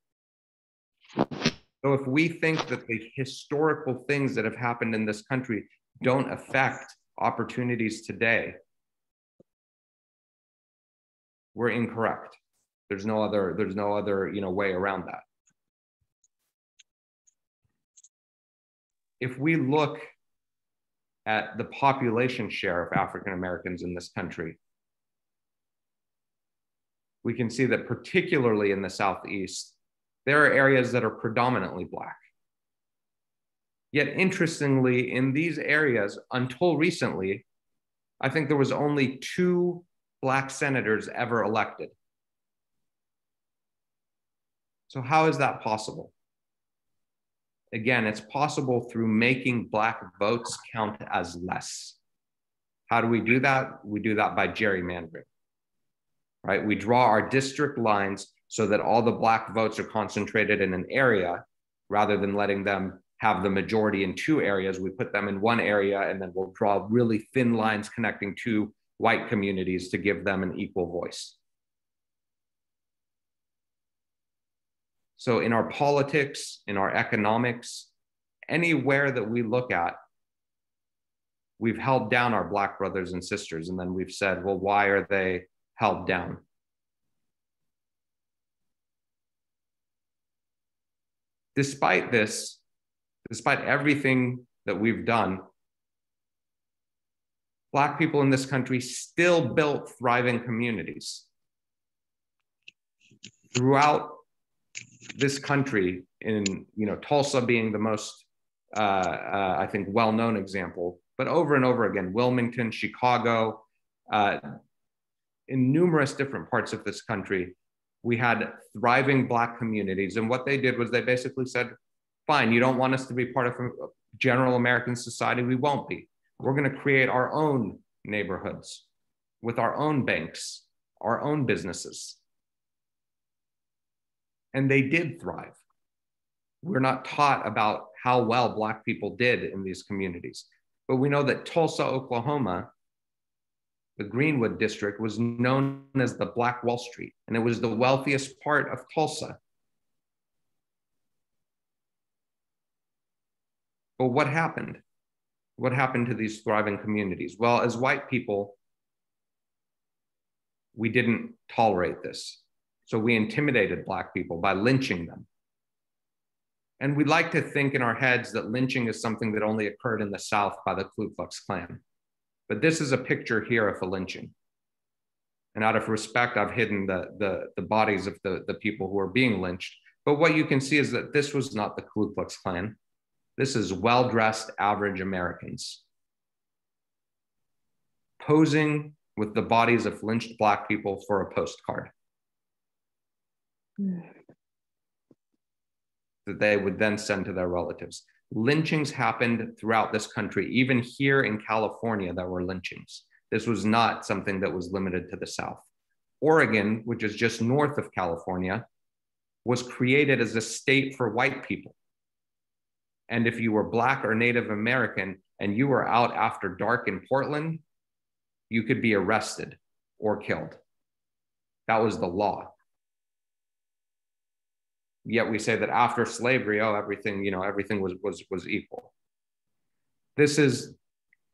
So if we think that the historical things that have happened in this country don't affect opportunities today, we're incorrect. There's no other way around that. If we look at the population share of African Americans in this country, we can see that particularly in the Southeast, there are areas that are predominantly Black. Yet interestingly, in these areas, until recently, I think there was only 2 Black senators ever elected. So how is that possible? Again, it's possible through making Black votes count as less. How do we do that? We do that by gerrymandering, right? We draw our district lines so that all the Black votes are concentrated in an area rather than letting them have the majority in 2 areas. We put them in one area and then we'll draw really thin lines connecting 2 white communities to give them an equal voice. So in our politics, in our economics, anywhere that we look at, we've held down our Black brothers and sisters. And then we've said, well, why are they held down? Despite this, despite everything that we've done, Black people in this country still built thriving communities. Throughout this country, in Tulsa being the most, I think, well-known example, but over and over again, Wilmington, Chicago, in numerous different parts of this country, we had thriving Black communities. And what they did was they basically said, fine, you don't want us to be part of general American society, we won't be. We're going to create our own neighborhoods with our own banks, our own businesses. And they did thrive. We're not taught about how well Black people did in these communities. But we know that Tulsa, Oklahoma, the Greenwood district, was known as the Black Wall Street, and it was the wealthiest part of Tulsa. But what happened? What happened to these thriving communities? Well, as white people, we didn't tolerate this. So we intimidated Black people by lynching them. And we like to think in our heads that lynching is something that only occurred in the South by the Ku Klux Klan. But this is a picture here of a lynching. And out of respect, I've hidden the bodies of the people who are being lynched. But what you can see is that this was not the Ku Klux Klan. This is well-dressed, average Americans posing with the bodies of lynched Black people for a postcard that they would then send to their relatives. Lynchings happened throughout this country. Even here in California, there were lynchings. This was not something that was limited to the South. Oregon, which is just north of California, was created as a state for white people. And if you were Black or Native American and you were out after dark in Portland, you could be arrested or killed. That was the law. Yet we say that after slavery, oh, everything was equal. This is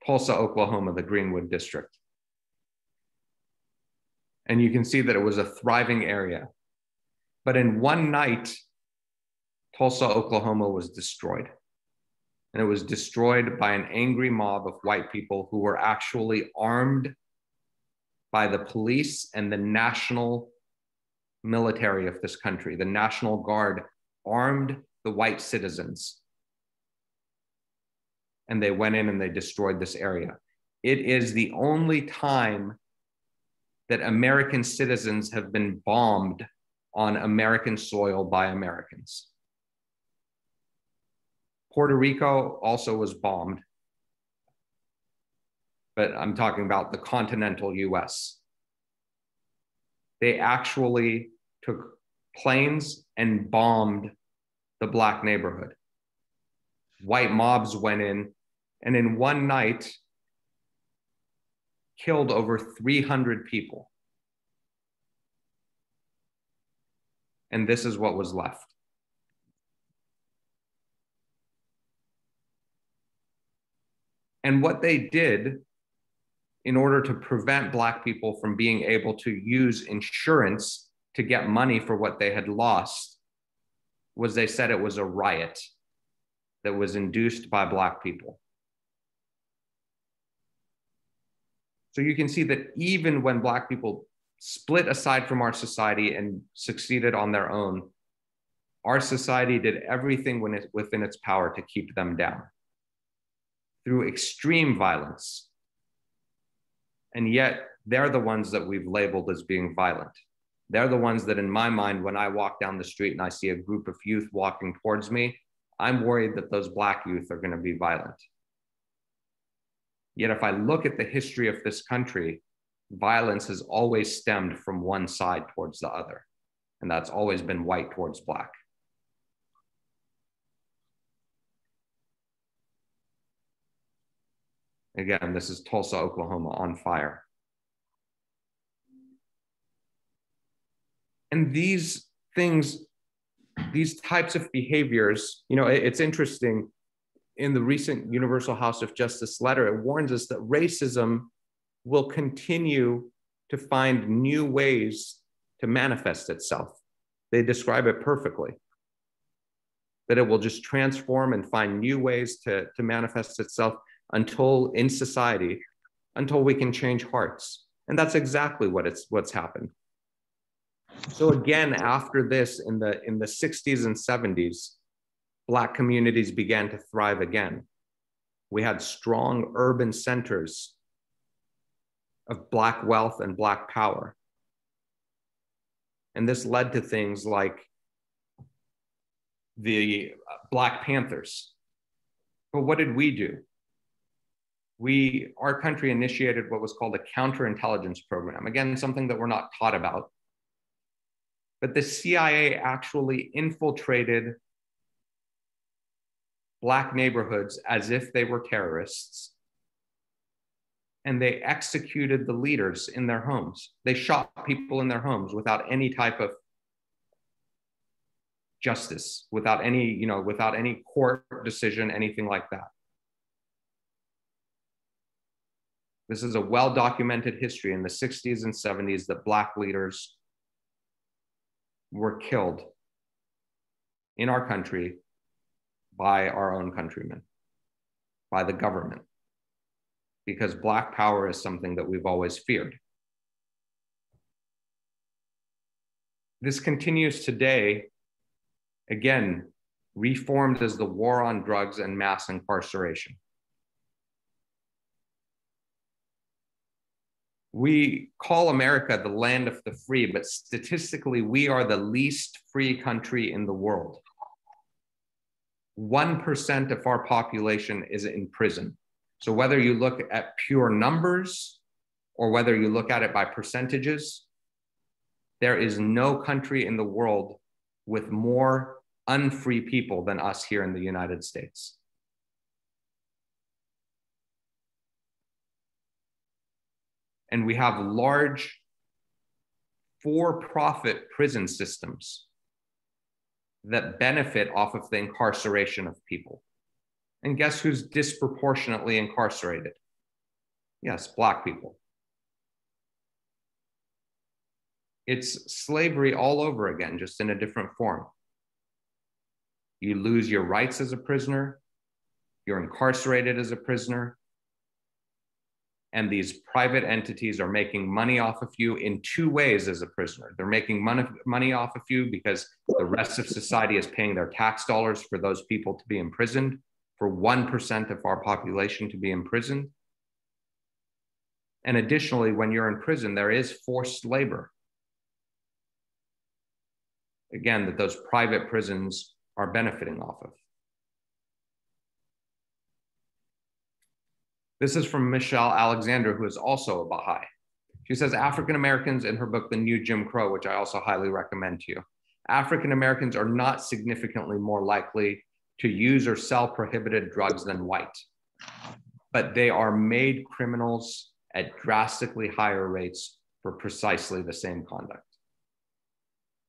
Tulsa, Oklahoma, the Greenwood District. And you can see that it was a thriving area. But in one night, Tulsa, Oklahoma was destroyed. And it was destroyed by an angry mob of white people who were actually armed by the police and the national military of this country. The National Guard armed the white citizens. And they went in and they destroyed this area. It is the only time that American citizens have been bombed on American soil by Americans. Puerto Rico also was bombed, but I'm talking about the continental US. They actually took planes and bombed the Black neighborhood. White mobs went in, and in one night, killed over 300 people. And this is what was left. And what they did in order to prevent Black people from being able to use insurance to get money for what they had lost was they said it was a riot that was induced by Black people. So you can see that even when Black people split aside from our society and succeeded on their own, our society did everything within its power to keep them down through extreme violence. And yet they're the ones that we've labeled as being violent. They're the ones that in my mind, when I walk down the street and I see a group of youth walking towards me, I'm worried that those Black youth are going to be violent. Yet if I look at the history of this country, violence has always stemmed from one side towards the other. And that's always been white towards Black. Again, this is Tulsa, Oklahoma, on fire. And these things, these types of behaviors, it's interesting, in the recent Universal House of Justice letter, it warns us that racism will continue to find new ways to manifest itself. They describe it perfectly, that it will just transform and find new ways to manifest itself until in society, until we can change hearts. And that's exactly what's happened. So again, after this, in the 60s and 70s, Black communities began to thrive again. We had strong urban centers of Black wealth and Black power. And this led to things like the Black Panthers. But what did we do? Our country initiated what was called a counterintelligence program. Again, something that we're not taught about. But the CIA actually infiltrated Black neighborhoods as if they were terrorists. And they executed the leaders in their homes. They shot people in their homes without any type of justice, without any court decision, anything like that. This is a well-documented history in the 60s and 70s that Black leaders were killed in our country by our own countrymen, by the government, because Black power is something that we've always feared. This continues today, again, reformed as the war on drugs and mass incarceration. We call America the land of the free, but statistically, we are the least free country in the world. 1% of our population is in prison. So whether you look at pure numbers or whether you look at it by percentages, there is no country in the world with more unfree people than us here in the United States. And we have large for-profit prison systems that benefit off of the incarceration of people. And guess who's disproportionately incarcerated? Yes, Black people. It's slavery all over again, just in a different form. You lose your rights as a prisoner, you're incarcerated as a prisoner, and these private entities are making money off of you in two ways as a prisoner. They're making money off of you because the rest of society is paying their tax dollars for those people to be imprisoned, for 1% of our population to be imprisoned. And additionally, when you're in prison, there is forced labor. Again, that those private prisons are benefiting off of. This is from Michelle Alexander, who is also a Baha'i. She says, African Americans, in her book, The New Jim Crow, which I also highly recommend to you, African Americans are not significantly more likely to use or sell prohibited drugs than white, but they are made criminals at drastically higher rates for precisely the same conduct.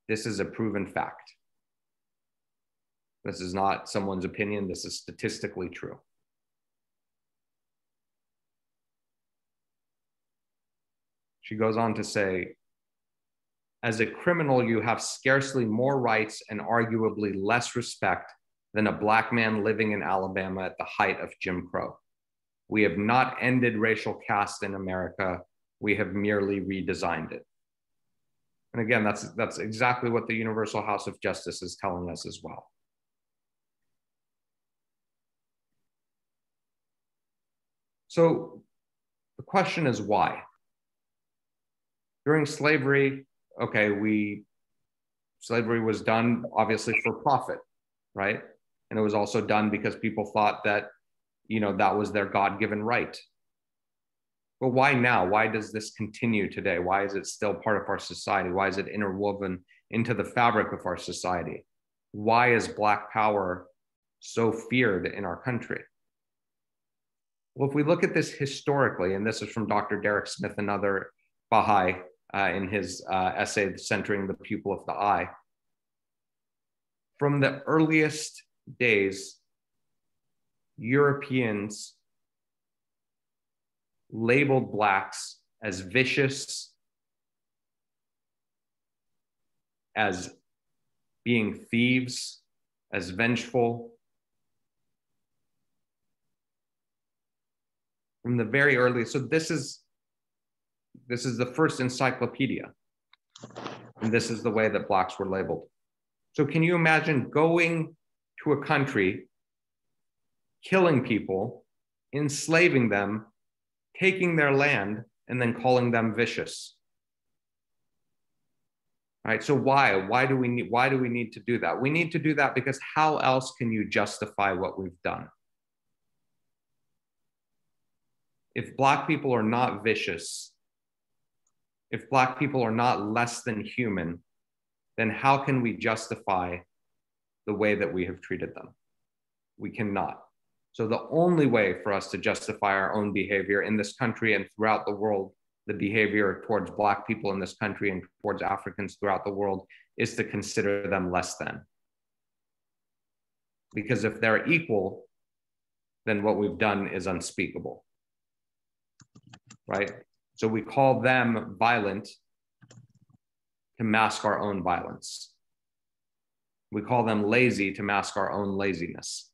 This is a proven fact. This is not someone's opinion. This is statistically true. She goes on to say, as a criminal, you have scarcely more rights and arguably less respect than a Black man living in Alabama at the height of Jim Crow. We have not ended racial caste in America. We have merely redesigned it. And again, that's exactly what the Universal House of Justice is telling us as well. So the question is why? During slavery, okay, slavery was done obviously for profit, right? And it was also done because people thought that, that was their God-given right. But why now? Why does this continue today? Why is it still part of our society? Why is it interwoven into the fabric of our society? Why is Black power so feared in our country? Well, if we look at this historically, and this is from Dr. Derek Smith, another Baha'i, in his essay, Centering the Pupil of the Eye. From the earliest days, Europeans labeled Blacks as vicious, as being thieves, as vengeful. From the very early, so this is the first encyclopedia, and this is the way that Blacks were labeled. So can you imagine going to a country, killing people, enslaving them, taking their land, and then calling them vicious? All right, so why do we need to do that? We need to do that because how else can you justify what we've done? If Black people are not vicious, if Black people are not less than human, then how can we justify the way that we have treated them? We cannot. So the only way for us to justify our own behavior in this country and throughout the world, the behavior towards Black people in this country and towards Africans throughout the world, is to consider them less than. Because if they're equal, then what we've done is unspeakable, right? So we call them violent to mask our own violence. We call them lazy to mask our own laziness.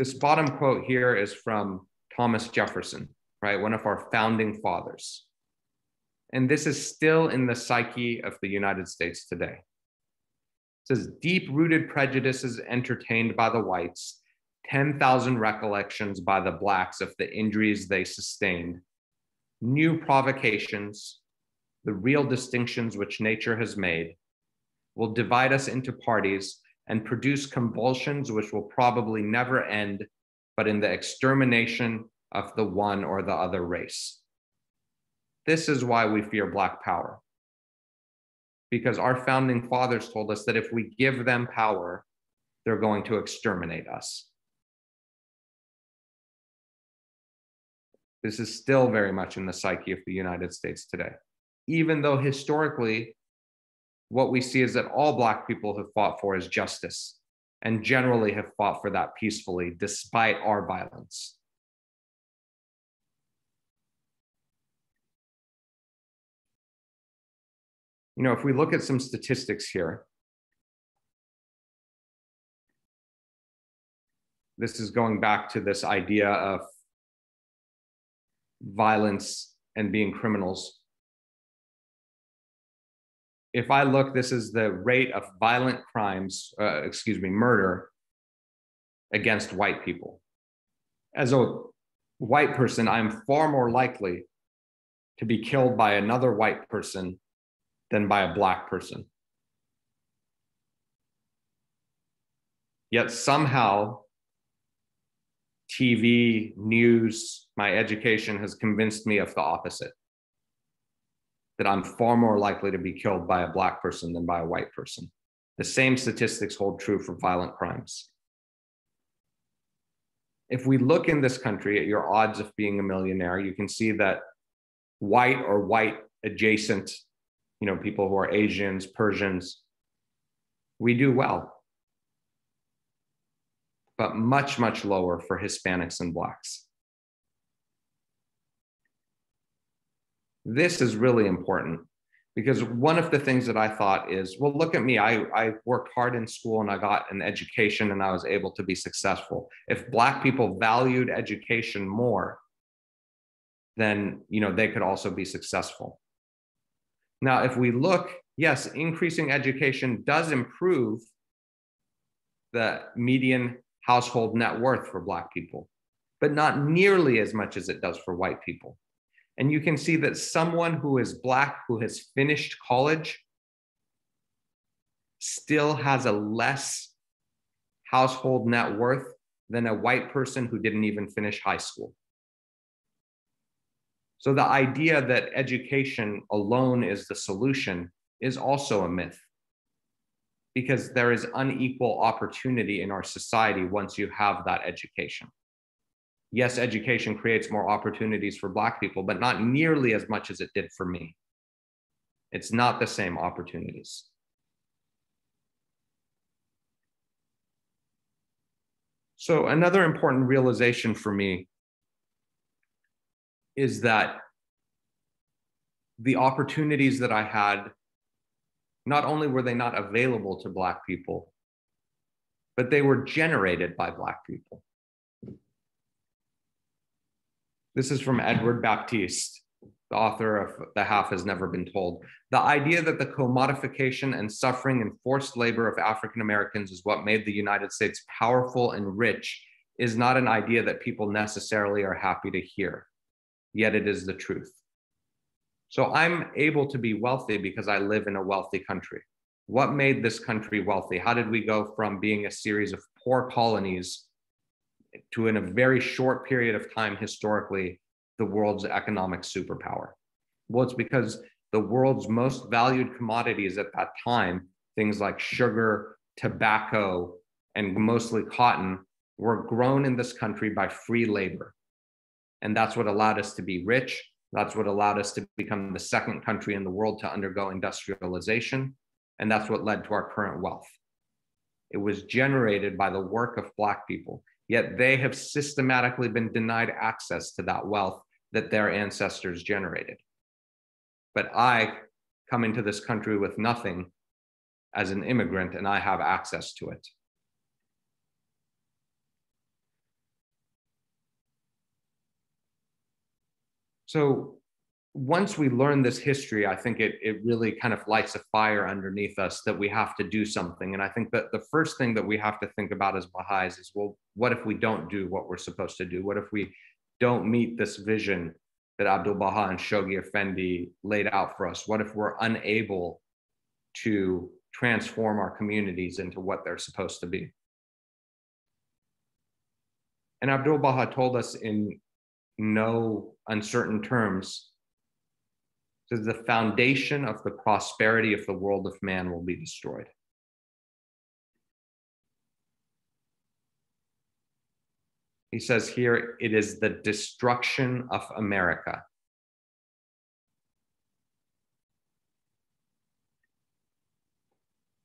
This bottom quote here is from Thomas Jefferson, right? One of our founding fathers. And this is still in the psyche of the United States today. It says, deep-rooted prejudices entertained by the whites, 10,000 recollections by the blacks of the injuries they sustained, new provocations, the real distinctions which nature has made, will divide us into parties and produce convulsions which will probably never end, but in the extermination of the one or the other race. This is why we fear Black power. Because our founding fathers told us that if we give them power, they're going to exterminate us. This is still very much in the psyche of the United States today. Even though historically, what we see is that all Black people have fought for is justice and generally have fought for that peacefully despite our violence. You know, if we look at some statistics here, this is going back to this idea of violence and being criminals. If I look, this is the rate of violent crimes, murder against white people. As a white person, I'm far more likely to be killed by another white person than by a Black person. Yet somehow, TV, news, my education has convinced me of the opposite, that I'm far more likely to be killed by a Black person than by a white person. The same statistics hold true for violent crimes. If we look in this country at your odds of being a millionaire, you can see that white or white adjacent, people who are Asians, Persians, we do well, but much, much lower for Hispanics and Blacks. This is really important because one of the things that I thought is, well, look at me, I worked hard in school and I got an education and I was able to be successful. If Black people valued education more, then, they could also be successful. Now, if we look, yes, increasing education does improve the median household net worth for Black people, but not nearly as much as it does for white people. And you can see that someone who is Black, who has finished college, still has a less household net worth than a white person who didn't even finish high school. So the idea that education alone is the solution is also a myth, because there is unequal opportunity in our society once you have that education. Yes, education creates more opportunities for Black people, but not nearly as much as it did for me. It's not the same opportunities. So another important realization for me is that the opportunities that I had, not only were they not available to Black people, but they were generated by Black people. This is from Edward Baptiste, the author of The Half Has Never Been Told. The idea that the commodification and suffering and forced labor of African Americans is what made the United States powerful and rich is not an idea that people necessarily are happy to hear, yet it is the truth. So I'm able to be wealthy because I live in a wealthy country. What made this country wealthy? How did we go from being a series of poor colonies to, in a very short period of time, historically, the world's economic superpower? Well, it's because the world's most valued commodities at that time, things like sugar, tobacco, and mostly cotton, were grown in this country by free labor. And that's what allowed us to be rich. That's what allowed us to become the second country in the world to undergo industrialization. And that's what led to our current wealth. It was generated by the work of Black people, yet they have systematically been denied access to that wealth that their ancestors generated. But I come into this country with nothing as an immigrant, and I have access to it. So once we learn this history, I think it really kind of lights a fire underneath us that we have to do something. And I think that the first thing that we have to think about as Baha'is is, well, what if we don't do what we're supposed to do? What if we don't meet this vision that Abdul Baha and Shoghi Effendi laid out for us? What if we're unable to transform our communities into what they're supposed to be? And Abdul Baha told us in no uncertain terms, that the foundation of the prosperity of the world of man will be destroyed. He says here, it is the destruction of America.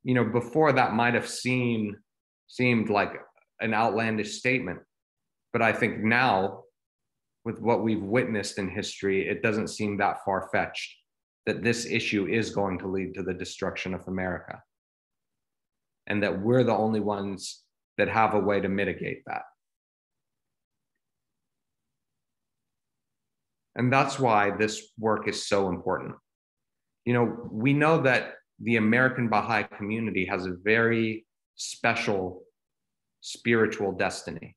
You know, before that might have seemed like an outlandish statement, but I think now, with what we've witnessed in history, it doesn't seem that far-fetched that this issue is going to lead to the destruction of America, and that we're the only ones that have a way to mitigate that. And that's why this work is so important. You know, we know that the American Baha'i community has a very special spiritual destiny.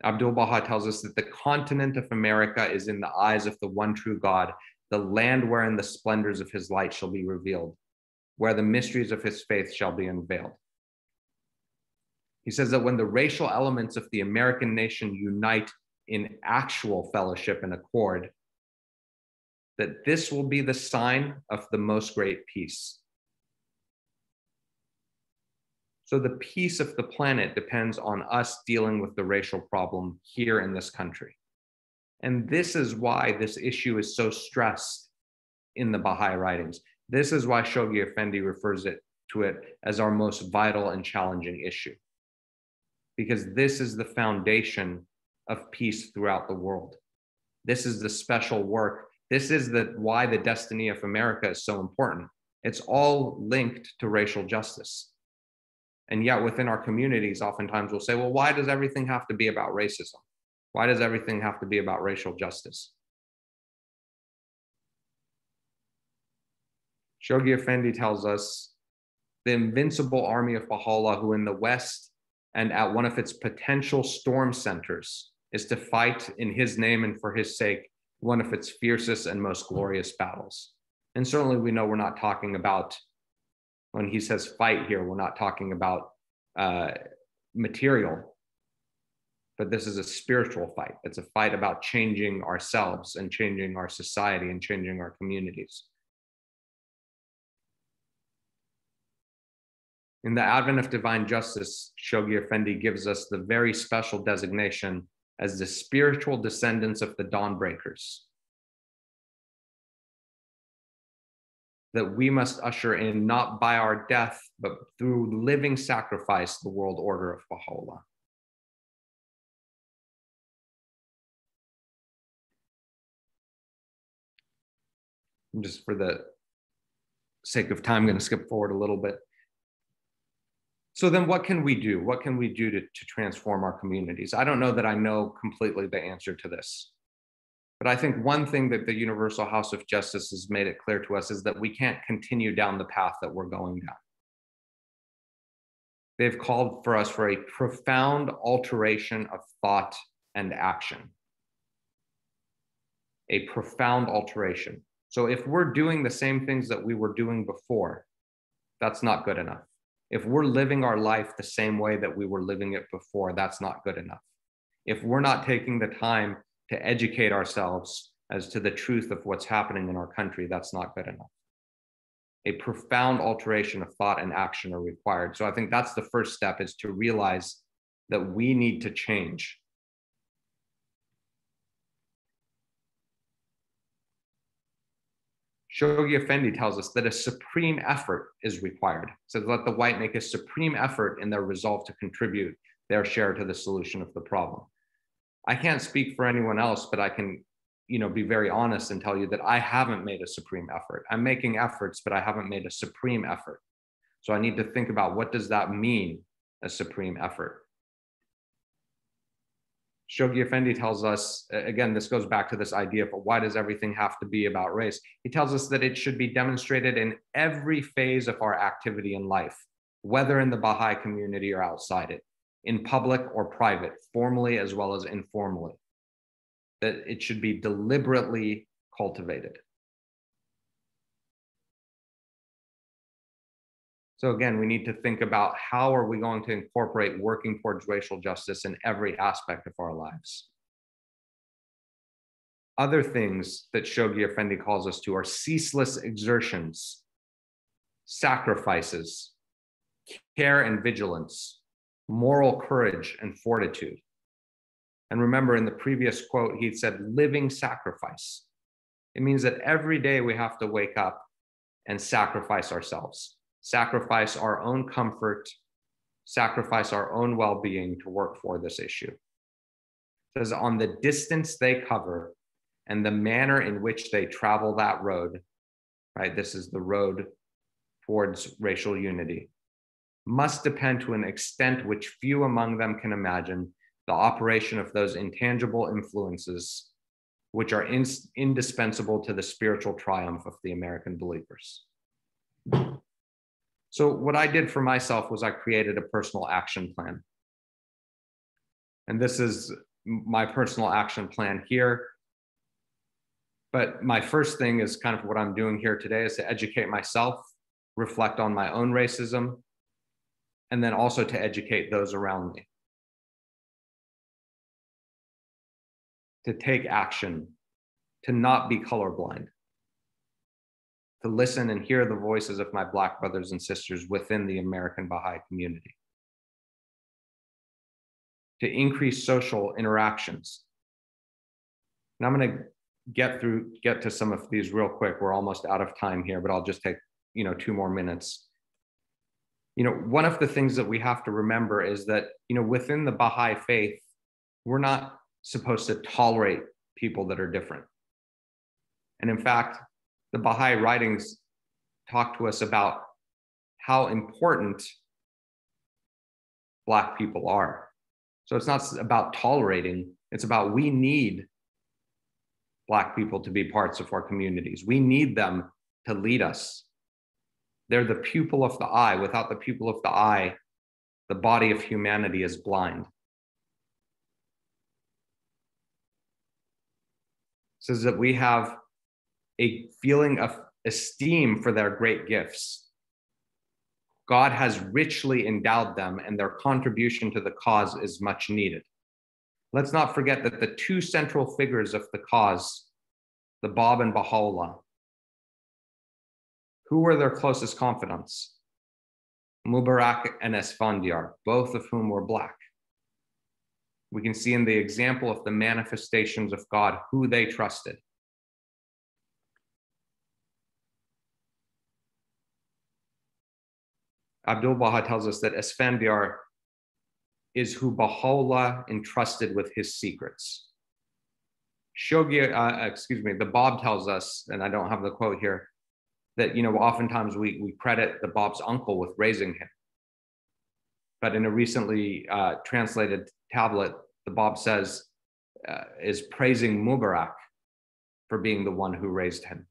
Abdul Baha tells us that the continent of America is in the eyes of the one true God, the land wherein the splendors of his light shall be revealed, where the mysteries of his faith shall be unveiled. He says that when the racial elements of the American nation unite in actual fellowship and accord, that this will be the sign of the most great peace. So the peace of the planet depends on us dealing with the racial problem here in this country. And this is why this issue is so stressed in the Baha'i writings. This is why Shoghi Effendi refers to it as our most vital and challenging issue, because this is the foundation of peace throughout the world. This is the special work. This is why the destiny of America is so important. It's all linked to racial justice. And yet within our communities, oftentimes we'll say, well, why does everything have to be about racism? Why does everything have to be about racial justice? Shoghi Effendi tells us the invincible army of Baha'u'llah, who in the West and at one of its potential storm centers is to fight in his name and for his sake one of its fiercest and most glorious battles. And certainly we know we're not talking about, when he says fight here, we're not talking about material, but this is a spiritual fight. It's a fight about changing ourselves and changing our society and changing our communities. In the Advent of Divine Justice, Shoghi Effendi gives us the very special designation as the spiritual descendants of the dawnbreakers, that we must usher in, not by our death, but through living sacrifice, the world order of Baha'u'llah. And just for the sake of time, I'm going to skip forward a little bit. So then what can we do? What can we do to transform our communities? I don't know that I know completely the answer to this. But I think one thing that the Universal House of Justice has made it clear to us is that we can't continue down the path that we're going down. They've called for us for a profound alteration of thought and action. A profound alteration. So if we're doing the same things that we were doing before, that's not good enough. If we're living our life the same way that we were living it before, that's not good enough. If we're not taking the time to educate ourselves as to the truth of what's happening in our country, that's not good enough. A profound alteration of thought and action are required. So I think that's the first step, is to realize that we need to change. Shoghi Effendi tells us that a supreme effort is required. So let the white make a supreme effort in their resolve to contribute their share to the solution of the problem. I can't speak for anyone else, but I can, be very honest and tell you that I haven't made a supreme effort. I'm making efforts, but I haven't made a supreme effort. So I need to think about, what does that mean, a supreme effort? Shoghi Effendi tells us, again, this goes back to this idea of why does everything have to be about race? He tells us that it should be demonstrated in every phase of our activity in life, whether in the Baha'i community or outside it, in public or private, formally as well as informally, that it should be deliberately cultivated. So again, we need to think about how are we going to incorporate working towards racial justice in every aspect of our lives. Other things that Shoghi Effendi calls us to are ceaseless exertions, sacrifices, care and vigilance, moral courage and fortitude. And remember, in the previous quote, he said, living sacrifice. It means that every day we have to wake up and sacrifice ourselves. Sacrifice our own comfort, sacrifice our own well-being to work for this issue. It says, on the distance they cover and the manner in which they travel that road, right? This is the road towards racial unity, must depend to an extent which few among them can imagine the operation of those intangible influences which are indispensable to the spiritual triumph of the American believers. So what I did for myself was I created a personal action plan. And this is my personal action plan here. But my first thing is kind of what I'm doing here today is to educate myself, reflect on my own racism, and then also to educate those around me. To take action, to not be colorblind, to listen and hear the voices of my Black brothers and sisters within the American Baha'i community, to increase social interactions. And I'm going to get to some of these real quick. We're almost out of time here, but I'll just take 2 more minutes. One of the things that we have to remember is that within the Baha'i faith, we're not supposed to tolerate people that are different. And in fact, the Baha'i writings talk to us about how important Black people are. So it's not about tolerating, it's about we need Black people to be parts of our communities. We need them to lead us. They're the pupil of the eye. Without the pupil of the eye, the body of humanity is blind. It says that we have a feeling of esteem for their great gifts. God has richly endowed them, and their contribution to the cause is much needed. Let's not forget that the 2 central figures of the cause, the Bab and Baha'u'llah, who were their closest confidants? Mubarak and Esfandiar, both of whom were Black. We can see in the example of the manifestations of God who they trusted. Abdul Baha tells us that Esfandiar is who Baha'u'llah entrusted with his secrets. The Bab tells us, and I don't have the quote here, that oftentimes we credit the Bab's uncle with raising him. But in a recently translated tablet, the Bab says, is praising Mubarak for being the one who raised him.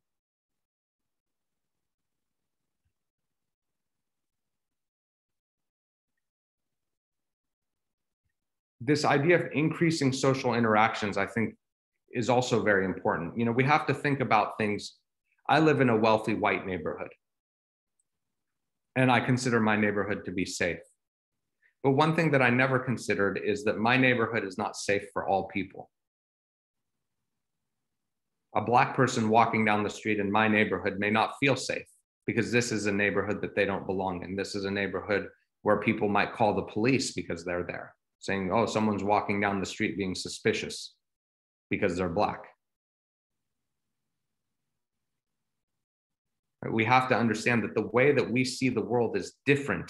This idea of increasing social interactions, I think, is also very important. We have to think about things. I live in a wealthy white neighborhood, and I consider my neighborhood to be safe. But one thing that I never considered is that my neighborhood is not safe for all people. A Black person walking down the street in my neighborhood may not feel safe because this is a neighborhood that they don't belong in. This is a neighborhood where people might call the police because they're there, saying, oh, someone's walking down the street being suspicious because they're Black. We have to understand that the way that we see the world is different.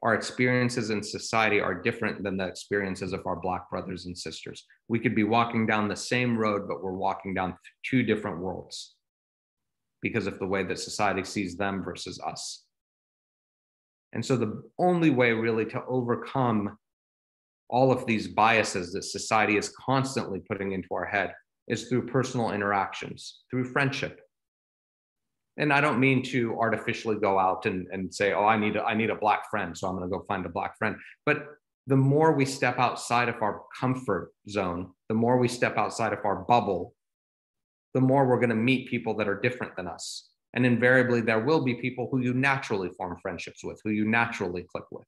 Our experiences in society are different than the experiences of our Black brothers and sisters. We could be walking down the same road, but we're walking down 2 different worlds because of the way that society sees them versus us. And so the only way really to overcome all of these biases that society is constantly putting into our head is through personal interactions, through friendship. And I don't mean to artificially go out and say, oh, I need a black friend, so I'm going to go find a black friend. But the more we step outside of our comfort zone, the more we step outside of our bubble, the more we're going to meet people that are different than us. And invariably, there will be people who you naturally form friendships with, who you naturally click with.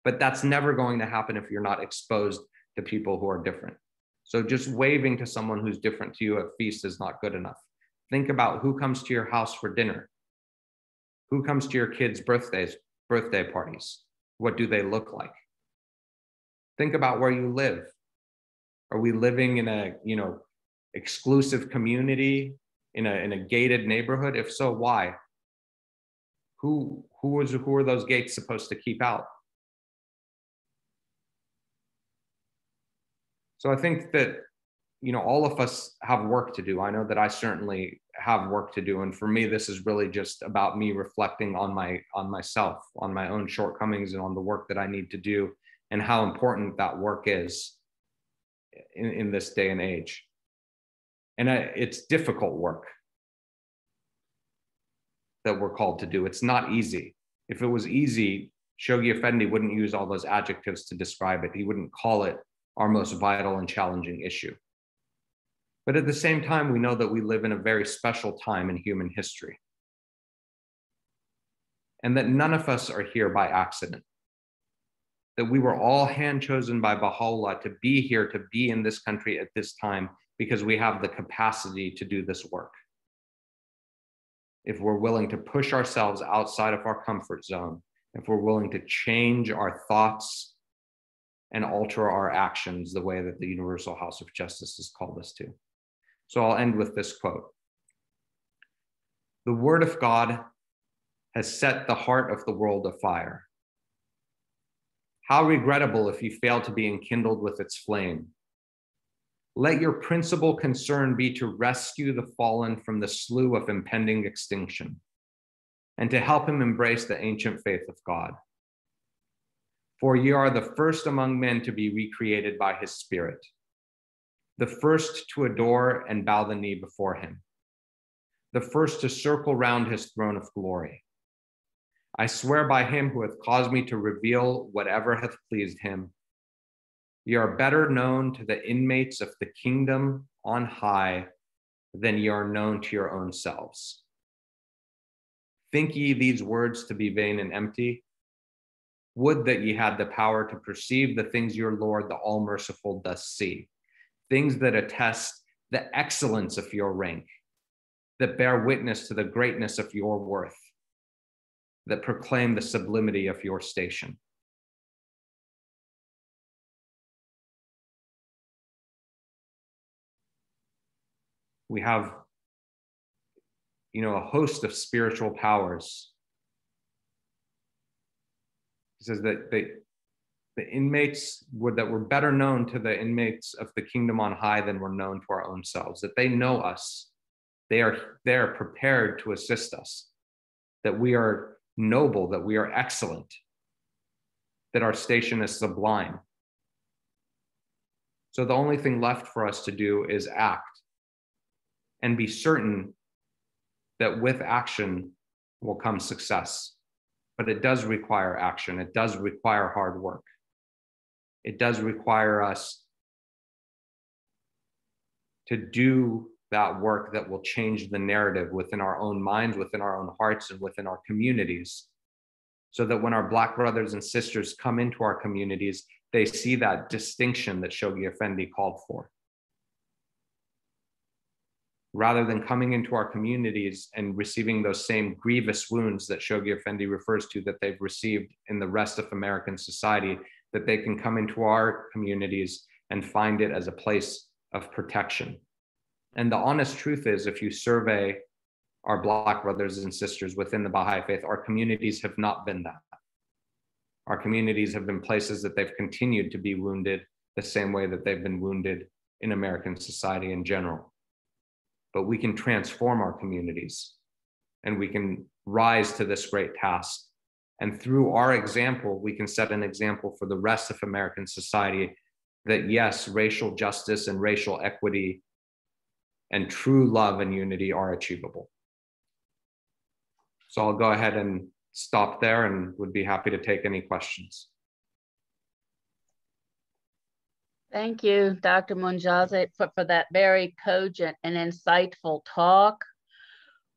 But that's never going to happen if you're not exposed to people who are different. So just waving to someone who's different to you at feast is not good enough. Think about who comes to your house for dinner. Who comes to your kids' birthday parties? What do they look like? Think about where you live. Are we living in a, exclusive community, in a gated neighborhood? If so, why? Who are those gates supposed to keep out? So I think that, all of us have work to do. I know that I certainly have work to do. And for me, this is really just about me reflecting on myself, on my own shortcomings, and on the work that I need to do, and how important that work is in this day and age. And it's difficult work that we're called to do. It's not easy. If it was easy, Shoghi Effendi wouldn't use all those adjectives to describe it. He wouldn't call it our most vital and challenging issue. But at the same time, we know that we live in a very special time in human history, and that none of us are here by accident, that we were all hand-chosen by Baha'u'llah to be here, to be in this country at this time, because we have the capacity to do this work. If we're willing to push ourselves outside of our comfort zone, if we're willing to change our thoughts and alter our actions the way that the Universal House of Justice has called us to. So I'll end with this quote. The word of God has set the heart of the world afire. How regrettable if you fail to be enkindled with its flame. Let your principal concern be to rescue the fallen from the slough of impending extinction, and to help him embrace the ancient faith of God. For ye are the first among men to be recreated by his Spirit, the first to adore and bow the knee before him, the first to circle round his throne of glory. I swear by him who hath caused me to reveal whatever hath pleased him, ye are better known to the inmates of the kingdom on high than ye are known to your own selves. Think ye these words to be vain and empty? Would that ye had the power to perceive the things your Lord, the All-Merciful, doth see, things that attest the excellence of your rank, that bear witness to the greatness of your worth, that proclaim the sublimity of your station. We have, a host of spiritual powers. He says that the inmates that were better known to the inmates of the kingdom on high than we're known to our own selves, that they know us. They are prepared to assist us, that we are noble, that we are excellent, that our station is sublime. So the only thing left for us to do is act and be certain that with action will come success. But it does require action. It does require hard work. It does require us to do that work that will change the narrative within our own minds, within our own hearts, and within our communities, so that when our Black brothers and sisters come into our communities, they see that distinction that Shoghi Effendi called for. Rather than coming into our communities and receiving those same grievous wounds that Shoghi Effendi refers to that they've received in the rest of American society, that they can come into our communities and find it as a place of protection. And the honest truth is, if you survey our Black brothers and sisters within the Baha'i faith, our communities have not been that. Our communities have been places that they've continued to be wounded the same way that they've been wounded in American society in general. But we can transform our communities, and we can rise to this great task And through our example, we can set an example for the rest of American society that yes, racial justice and racial equity and true love and unity are achievable. So I'll go ahead and stop there and would be happy to take any questions. Thank you, Dr. Monjazeb, for that very cogent and insightful talk.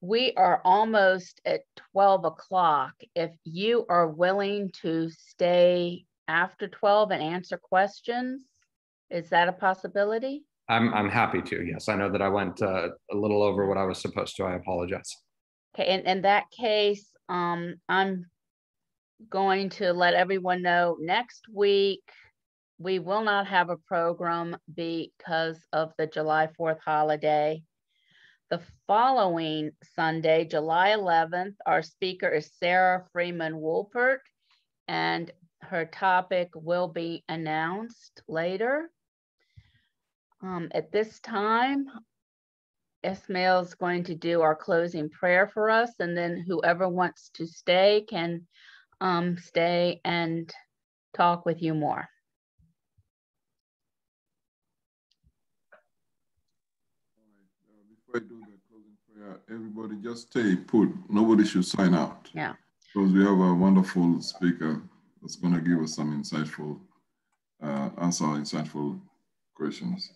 We are almost at 12 o'clock. If you are willing to stay after 12 and answer questions, is that a possibility? I'm happy to, yes. I know that I went a little over what I was supposed to. I apologize. Okay, in that case, I'm going to let everyone know next week, we will not have a program because of the July 4th holiday. The following Sunday, July 11th, our speaker is Sarah Freeman-Wolpert, and her topic will be announced later. At this time, Ismail is going to do our closing prayer for us, and then whoever wants to stay can stay and talk with you more. Before I do the closing prayer, everybody just stay put. Nobody should sign out. Yeah. Because we have a wonderful speaker that's going to give us some insightful, answer insightful questions.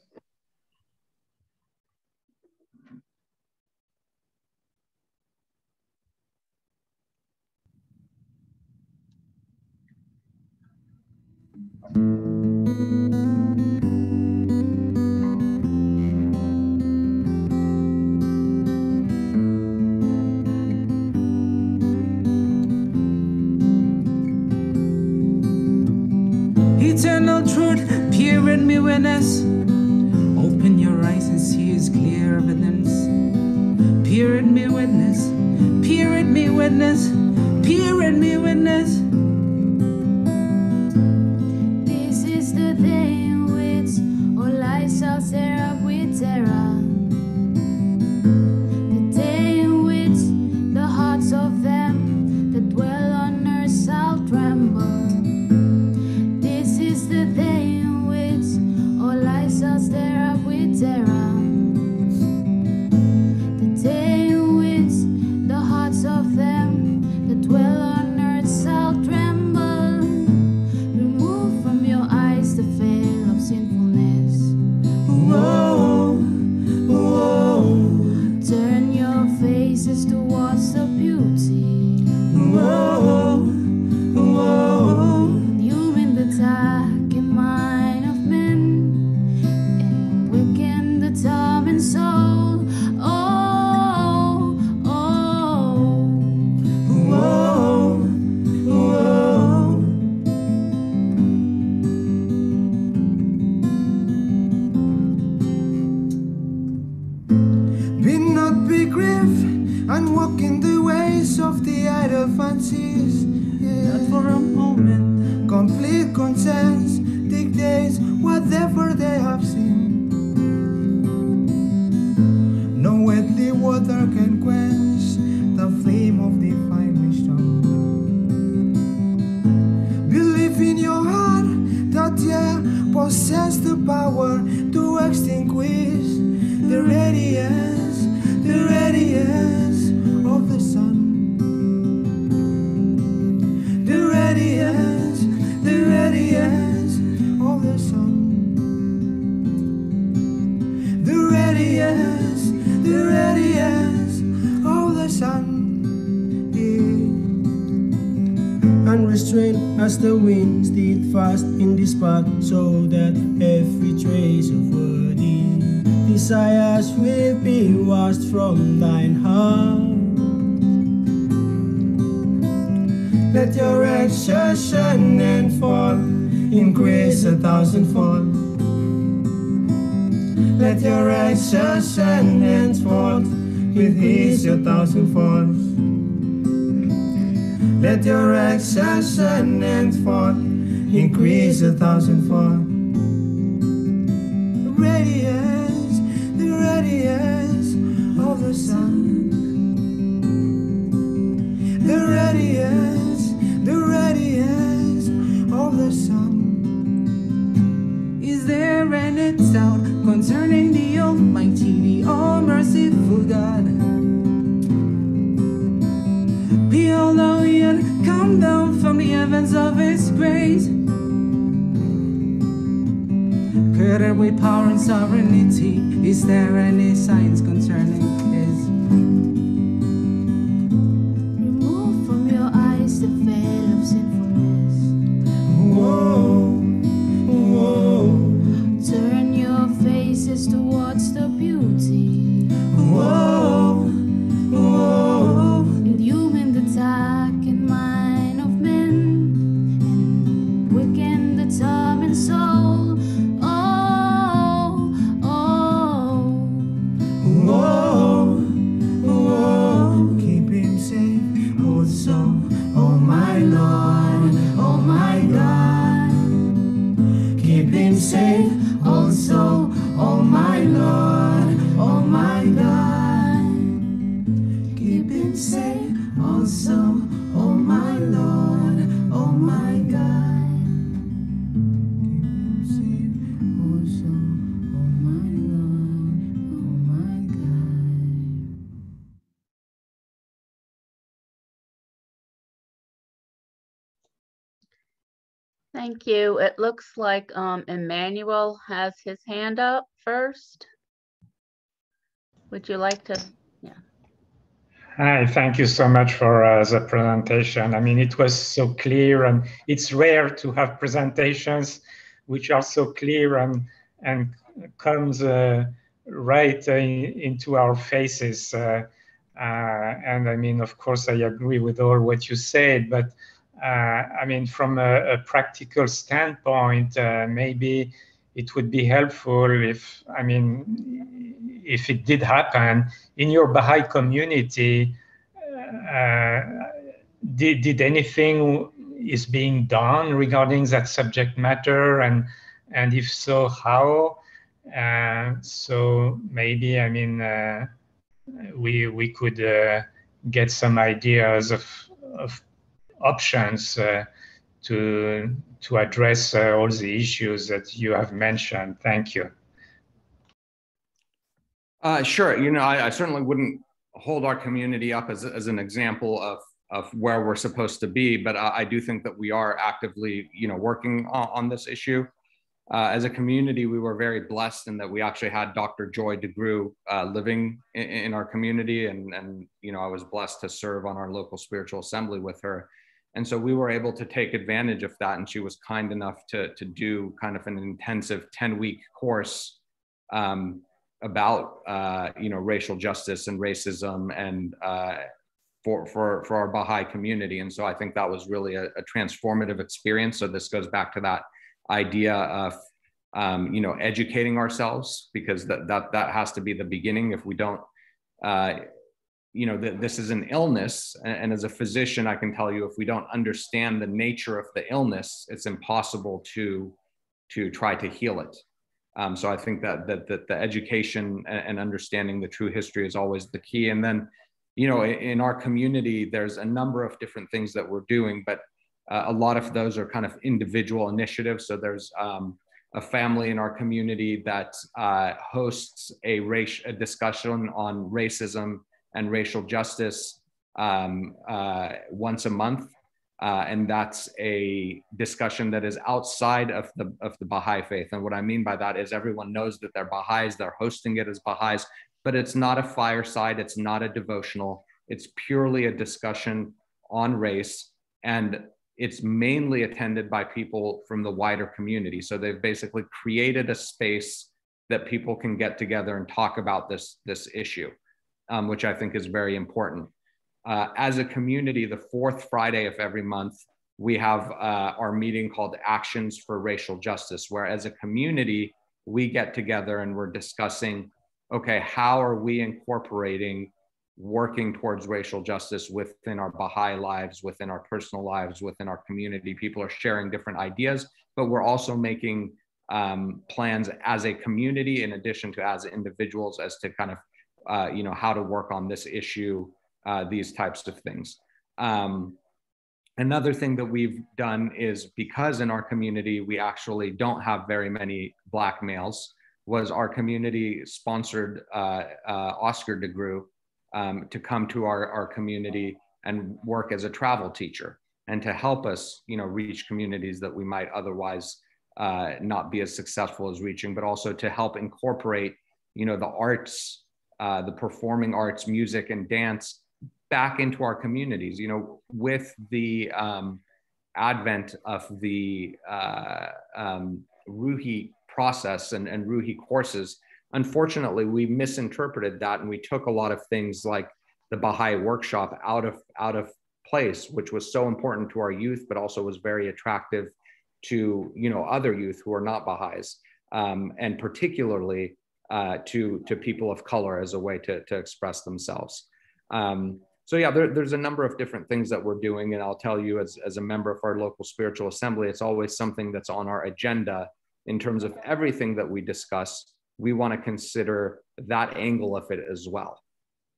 Eternal truth, pure in me witness. Open your eyes and see His clear evidence. Pure in me witness, pure in me witness, pure in me witness. This is the day in which all eyes shall stare up with terror. The day in which the hearts of them that dwell on earth shall tremble. The day in which all eyes shall stare up with terror. The day in which the hearts of them that dwell on earth shall tremble. Remove from your eyes the veil of sinfulness. Whoa, whoa. Turn your faces towards the beauty. Whoa, whoa. You in the dark mind of men and awaken the torment soul. Oh, oh, whoa, whoa. Be not be grief and walk in the ways of the idle fancies. Yeah. Not for a moment. Complete conscience dictates whatever they have seen. No earthly water can quench the flame of divine wisdom. Believe in your heart that you possess the power to extinguish the radiance of the sun. The radiance of the sun. The radiance of the sun. Yeah. Unrestrained as the wind, steadfast in this path, so that every trace of worthy desires will be washed from thine heart. Let your exertion and fall increase 1,000-fold. Let your exertion henceforth increase 1,000-fold. Let your exertion henceforth increase 1,000-fold. The radiance of the sun. The radiance voice out concerning the Almighty, the all-merciful God. Behold, thou yet come down from the heavens of His grace, girded with power and sovereignty. Is there any signs concerning His? Remove from your eyes the veil of sinfulness. Whoa, whoa, Turn your faces towards the beauty. whoa, whoa. Illumine the darkened mind of men and quicken the tormented soul. Oh, oh. Whoa, whoa, keep him safe, also, oh my Lord, oh my God. Keep him safe, also, oh my Lord, oh my God. Keep him safe, also, oh my Lord, oh my God. Keep him safe, also, oh my Lord, oh my God. Thank you. It looks like Emmanuel has his hand up first. Would you like to? Hi, thank you so much for the presentation. I mean, it was so clear, and it's rare to have presentations which are so clear and comes right into our faces. And I mean, of course, I agree with all what you said, but I mean, from a practical standpoint, maybe it would be helpful if, I mean, if it did happen in your Baha'i community, did anything is being done regarding that subject matter, and if so, how? So maybe, I mean, we could get some ideas of options to address all the issues that you have mentioned. Thank you. Sure. You know, I certainly wouldn't hold our community up as an example of where we're supposed to be, but I do think that we are actively, you know, working on this issue. As a community, we were very blessed in that we actually had Dr. Joy DeGrew living in our community, and you know, I was blessed to serve on our local spiritual assembly with her. And so we were able to take advantage of that, and she was kind enough to do kind of an intensive 10-week course about you know, racial justice and racism and for our Baha'i community. And so I think that was really a transformative experience. So this goes back to that idea of you know, educating ourselves, because that has to be the beginning. If we don't you know, this is an illness, and as a physician, I can tell you, if we don't understand the nature of the illness, it's impossible to try to heal it. So I think that the education and understanding the true history is always the key. And then, you know, in our community, there's a number of different things that we're doing, but a lot of those are kind of individual initiatives. So there's a family in our community that hosts a discussion on racism and racial justice once a month. And that's a discussion that is outside of the Baha'i faith. And what I mean by that is everyone knows that they're Baha'is, they're hosting it as Baha'is, but it's not a fireside, it's not a devotional, it's purely a discussion on race. And it's mainly attended by people from the wider community. So they've basically created a space that people can get together and talk about this issue, which I think is very important. As a community, the fourth Friday of every month, we have our meeting called Actions for Racial Justice, where as a community, we get together and we're discussing, okay, how are we incorporating working towards racial justice within our Baha'i lives, within our personal lives, within our community? People are sharing different ideas, but we're also making plans as a community, in addition to as individuals, as to kind of, you know, how to work on this issue, these types of things. Another thing that we've done is, because in our community, we actually don't have very many Black males, was our community sponsored Oscar DeGroote to come to our community and work as a travel teacher and to help us, reach communities that we might otherwise not be as successful as reaching, but also to help incorporate, the arts, the performing arts, music and dance back into our communities. With the advent of the Ruhi process and Ruhi courses, unfortunately, we misinterpreted that, and we took a lot of things like the Baha'i workshop out of place, which was so important to our youth, but also was very attractive to other youth who are not Baha'is, and particularly to people of color as a way to express themselves. So yeah, there's a number of different things that we're doing, and I'll tell you, as a member of our local spiritual assembly, it's always something that's on our agenda. In terms of everything that we discuss, we want to consider that angle of it as well.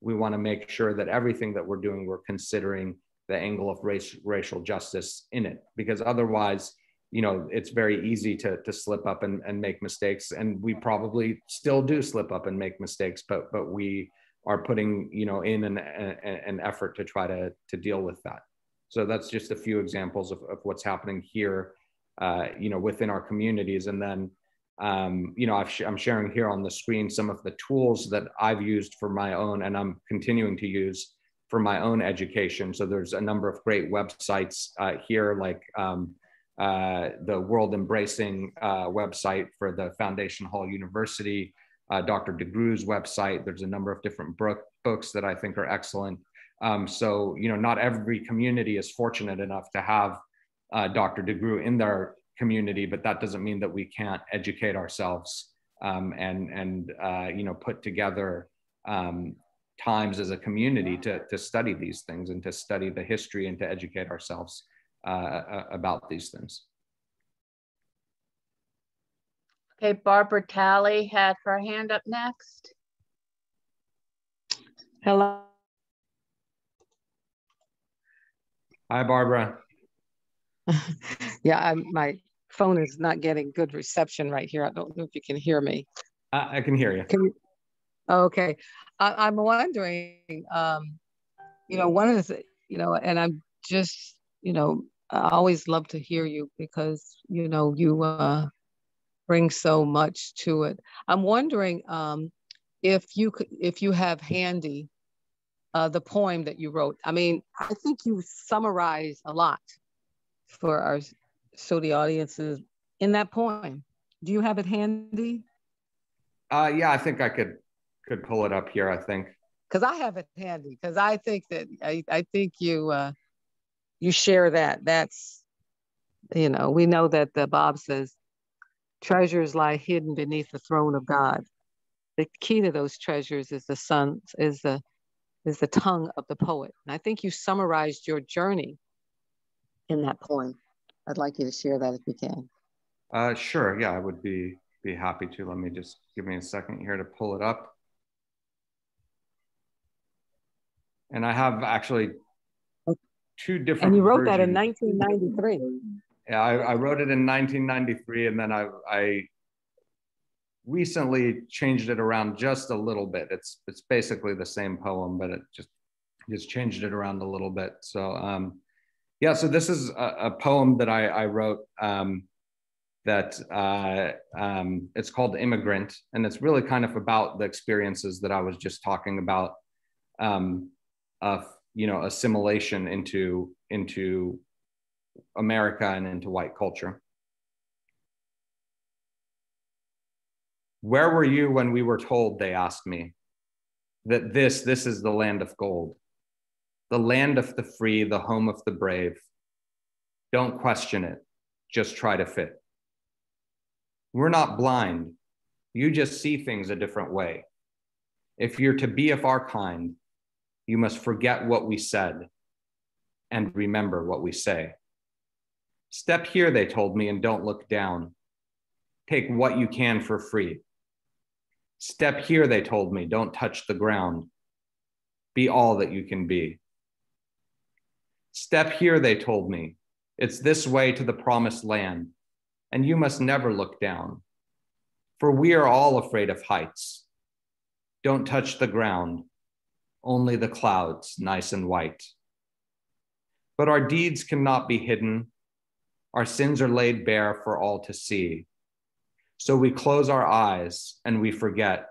We want to make sure that everything that we're doing, we're considering the angle of racial justice in it, because otherwise, it's very easy to slip up and make mistakes, and we probably still do slip up and make mistakes, but we are putting in an effort to try to deal with that. So that's just a few examples of what's happening here, within our communities. And then I'm sharing here on the screen some of the tools that I've used for my own, and I'm continuing to use for my own education. So there's a number of great websites here, like the World Embracing website for the Foundation Hall University, Dr. DeGroote's website. There's a number of different books that I think are excellent. So, not every community is fortunate enough to have Dr. DeGroote in their community, but that doesn't mean that we can't educate ourselves and put together times as a community to study these things and to study the history and to educate ourselves about these things. Okay, Barbara Talley had her hand up next. Hello. Hi, Barbara. Yeah, my phone is not getting good reception right here. I don't know if you can hear me. I can hear you. Can you? Okay. I'm wondering, one of the, and I'm just, I always love to hear you because, you bring so much to it. I'm wondering if you have handy the poem that you wrote. I mean, I think you summarize a lot for the audiences in that poem. Do you have it handy? Yeah, I think I could pull it up here, I think. Because I have it handy, because I think that I think you share that. That's, we know that the Bob says treasures lie hidden beneath the throne of God. The key to those treasures is the tongue of the poet. And I think you summarized your journey in that poem. I'd like you to share that if you can. Sure, yeah, I would be happy to. Let me just give me a second here to pull it up. And I have actually two different And you wrote versions. that in 1993. Yeah, I wrote it in 1993, and then I recently changed it around just a little bit. It's basically the same poem, but it just changed it around a little bit. So yeah, so this is a poem that I wrote that it's called Immigrant, and it's really kind of about the experiences that I was just talking about of assimilation into America and into white culture. Where were you when we were told, they asked me, that this is the land of gold, the land of the free, the home of the brave. Don't question it, just try to fit. We're not blind, you just see things a different way. If you're to be of our kind, you must forget what we said and remember what we say. Step here, they told me, and don't look down. Take what you can for free. Step here, they told me, don't touch the ground. Be all that you can be. Step here, they told me, it's this way to the promised land, and you must never look down. For we are all afraid of heights. Don't touch the ground, only the clouds, nice and white. But our deeds cannot be hidden. Our sins are laid bare for all to see. So we close our eyes and we forget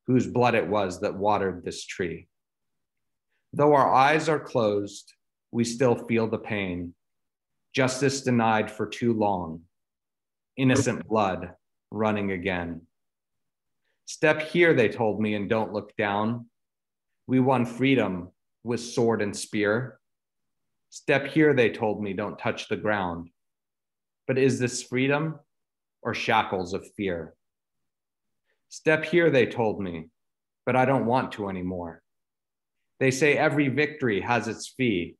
whose blood it was that watered this tree. Though our eyes are closed, we still feel the pain. Justice denied for too long. Innocent blood running again. Step here, they told me, and don't look down. We won freedom with sword and spear. Step here, they told me, don't touch the ground. But is this freedom or shackles of fear? Step here, they told me, but I don't want to anymore. They say every victory has its fee,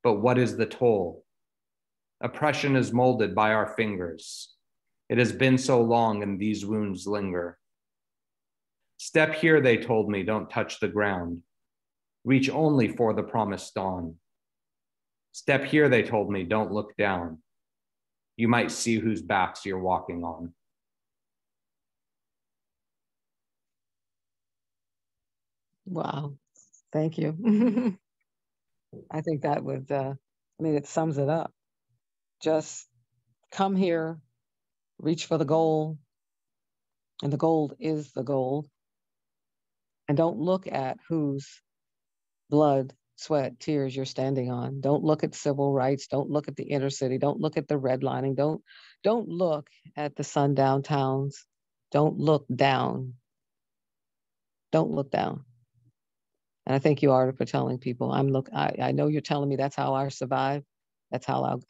but what is the toll? Oppression is molded by our fingers. It has been so long and these wounds linger. Step here, they told me, don't touch the ground. Reach only for the promised dawn. Step here, they told me, don't look down. You might see whose backs you're walking on. Wow, thank you. I think that would, it sums it up. Just come here, reach for the goal, and the gold is the gold. And don't look at whose blood, sweat, tears you're standing on. Don't look at civil rights. Don't look at the inner city. Don't look at the redlining. Don't look at the sundown towns. Don't look down. Don't look down. And I thank you, Arta, for telling people. I know you're telling me that's how I survive. That's how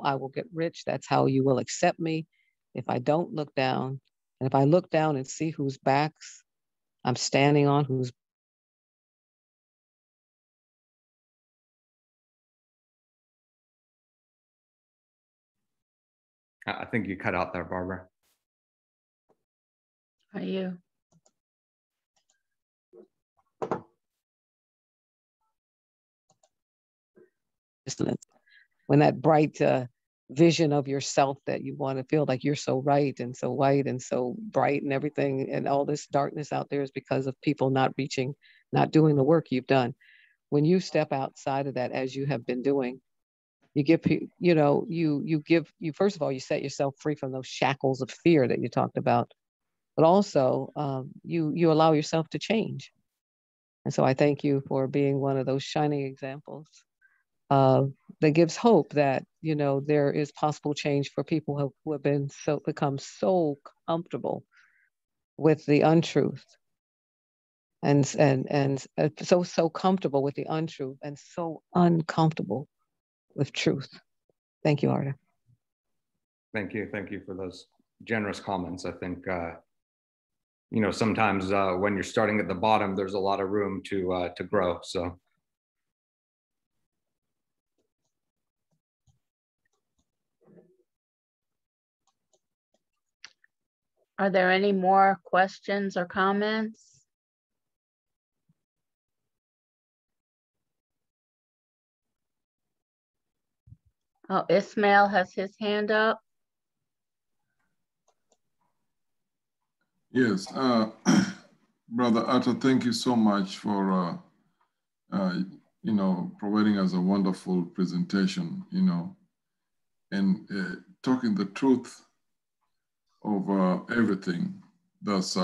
I will get rich. That's how you will accept me. If I don't look down, and if I look down and see whose backs I'm standing on, whose I think you cut out there, Barbara. Are you? when that bright vision of yourself that you want to feel like you're so right and so white and so bright and everything, and all this darkness out there is because of people not reaching, not doing the work you've done. When you step outside of that, as you have been doing, you give, you first of all, you set yourself free from those shackles of fear that you talked about, but also you allow yourself to change. And so I thank you for being one of those shining examples that gives hope that, there is possible change for people who have become so comfortable with the untruth and so comfortable with the untruth and so uncomfortable with truth. Thank you, Arta. Thank you. Thank you for those generous comments. I think, sometimes when you're starting at the bottom, there's a lot of room to grow. So. Are there any more questions or comments? Oh, Ismail has his hand up. Yes, Brother Arta, thank you so much for, providing us a wonderful presentation, and talking the truth of everything that's,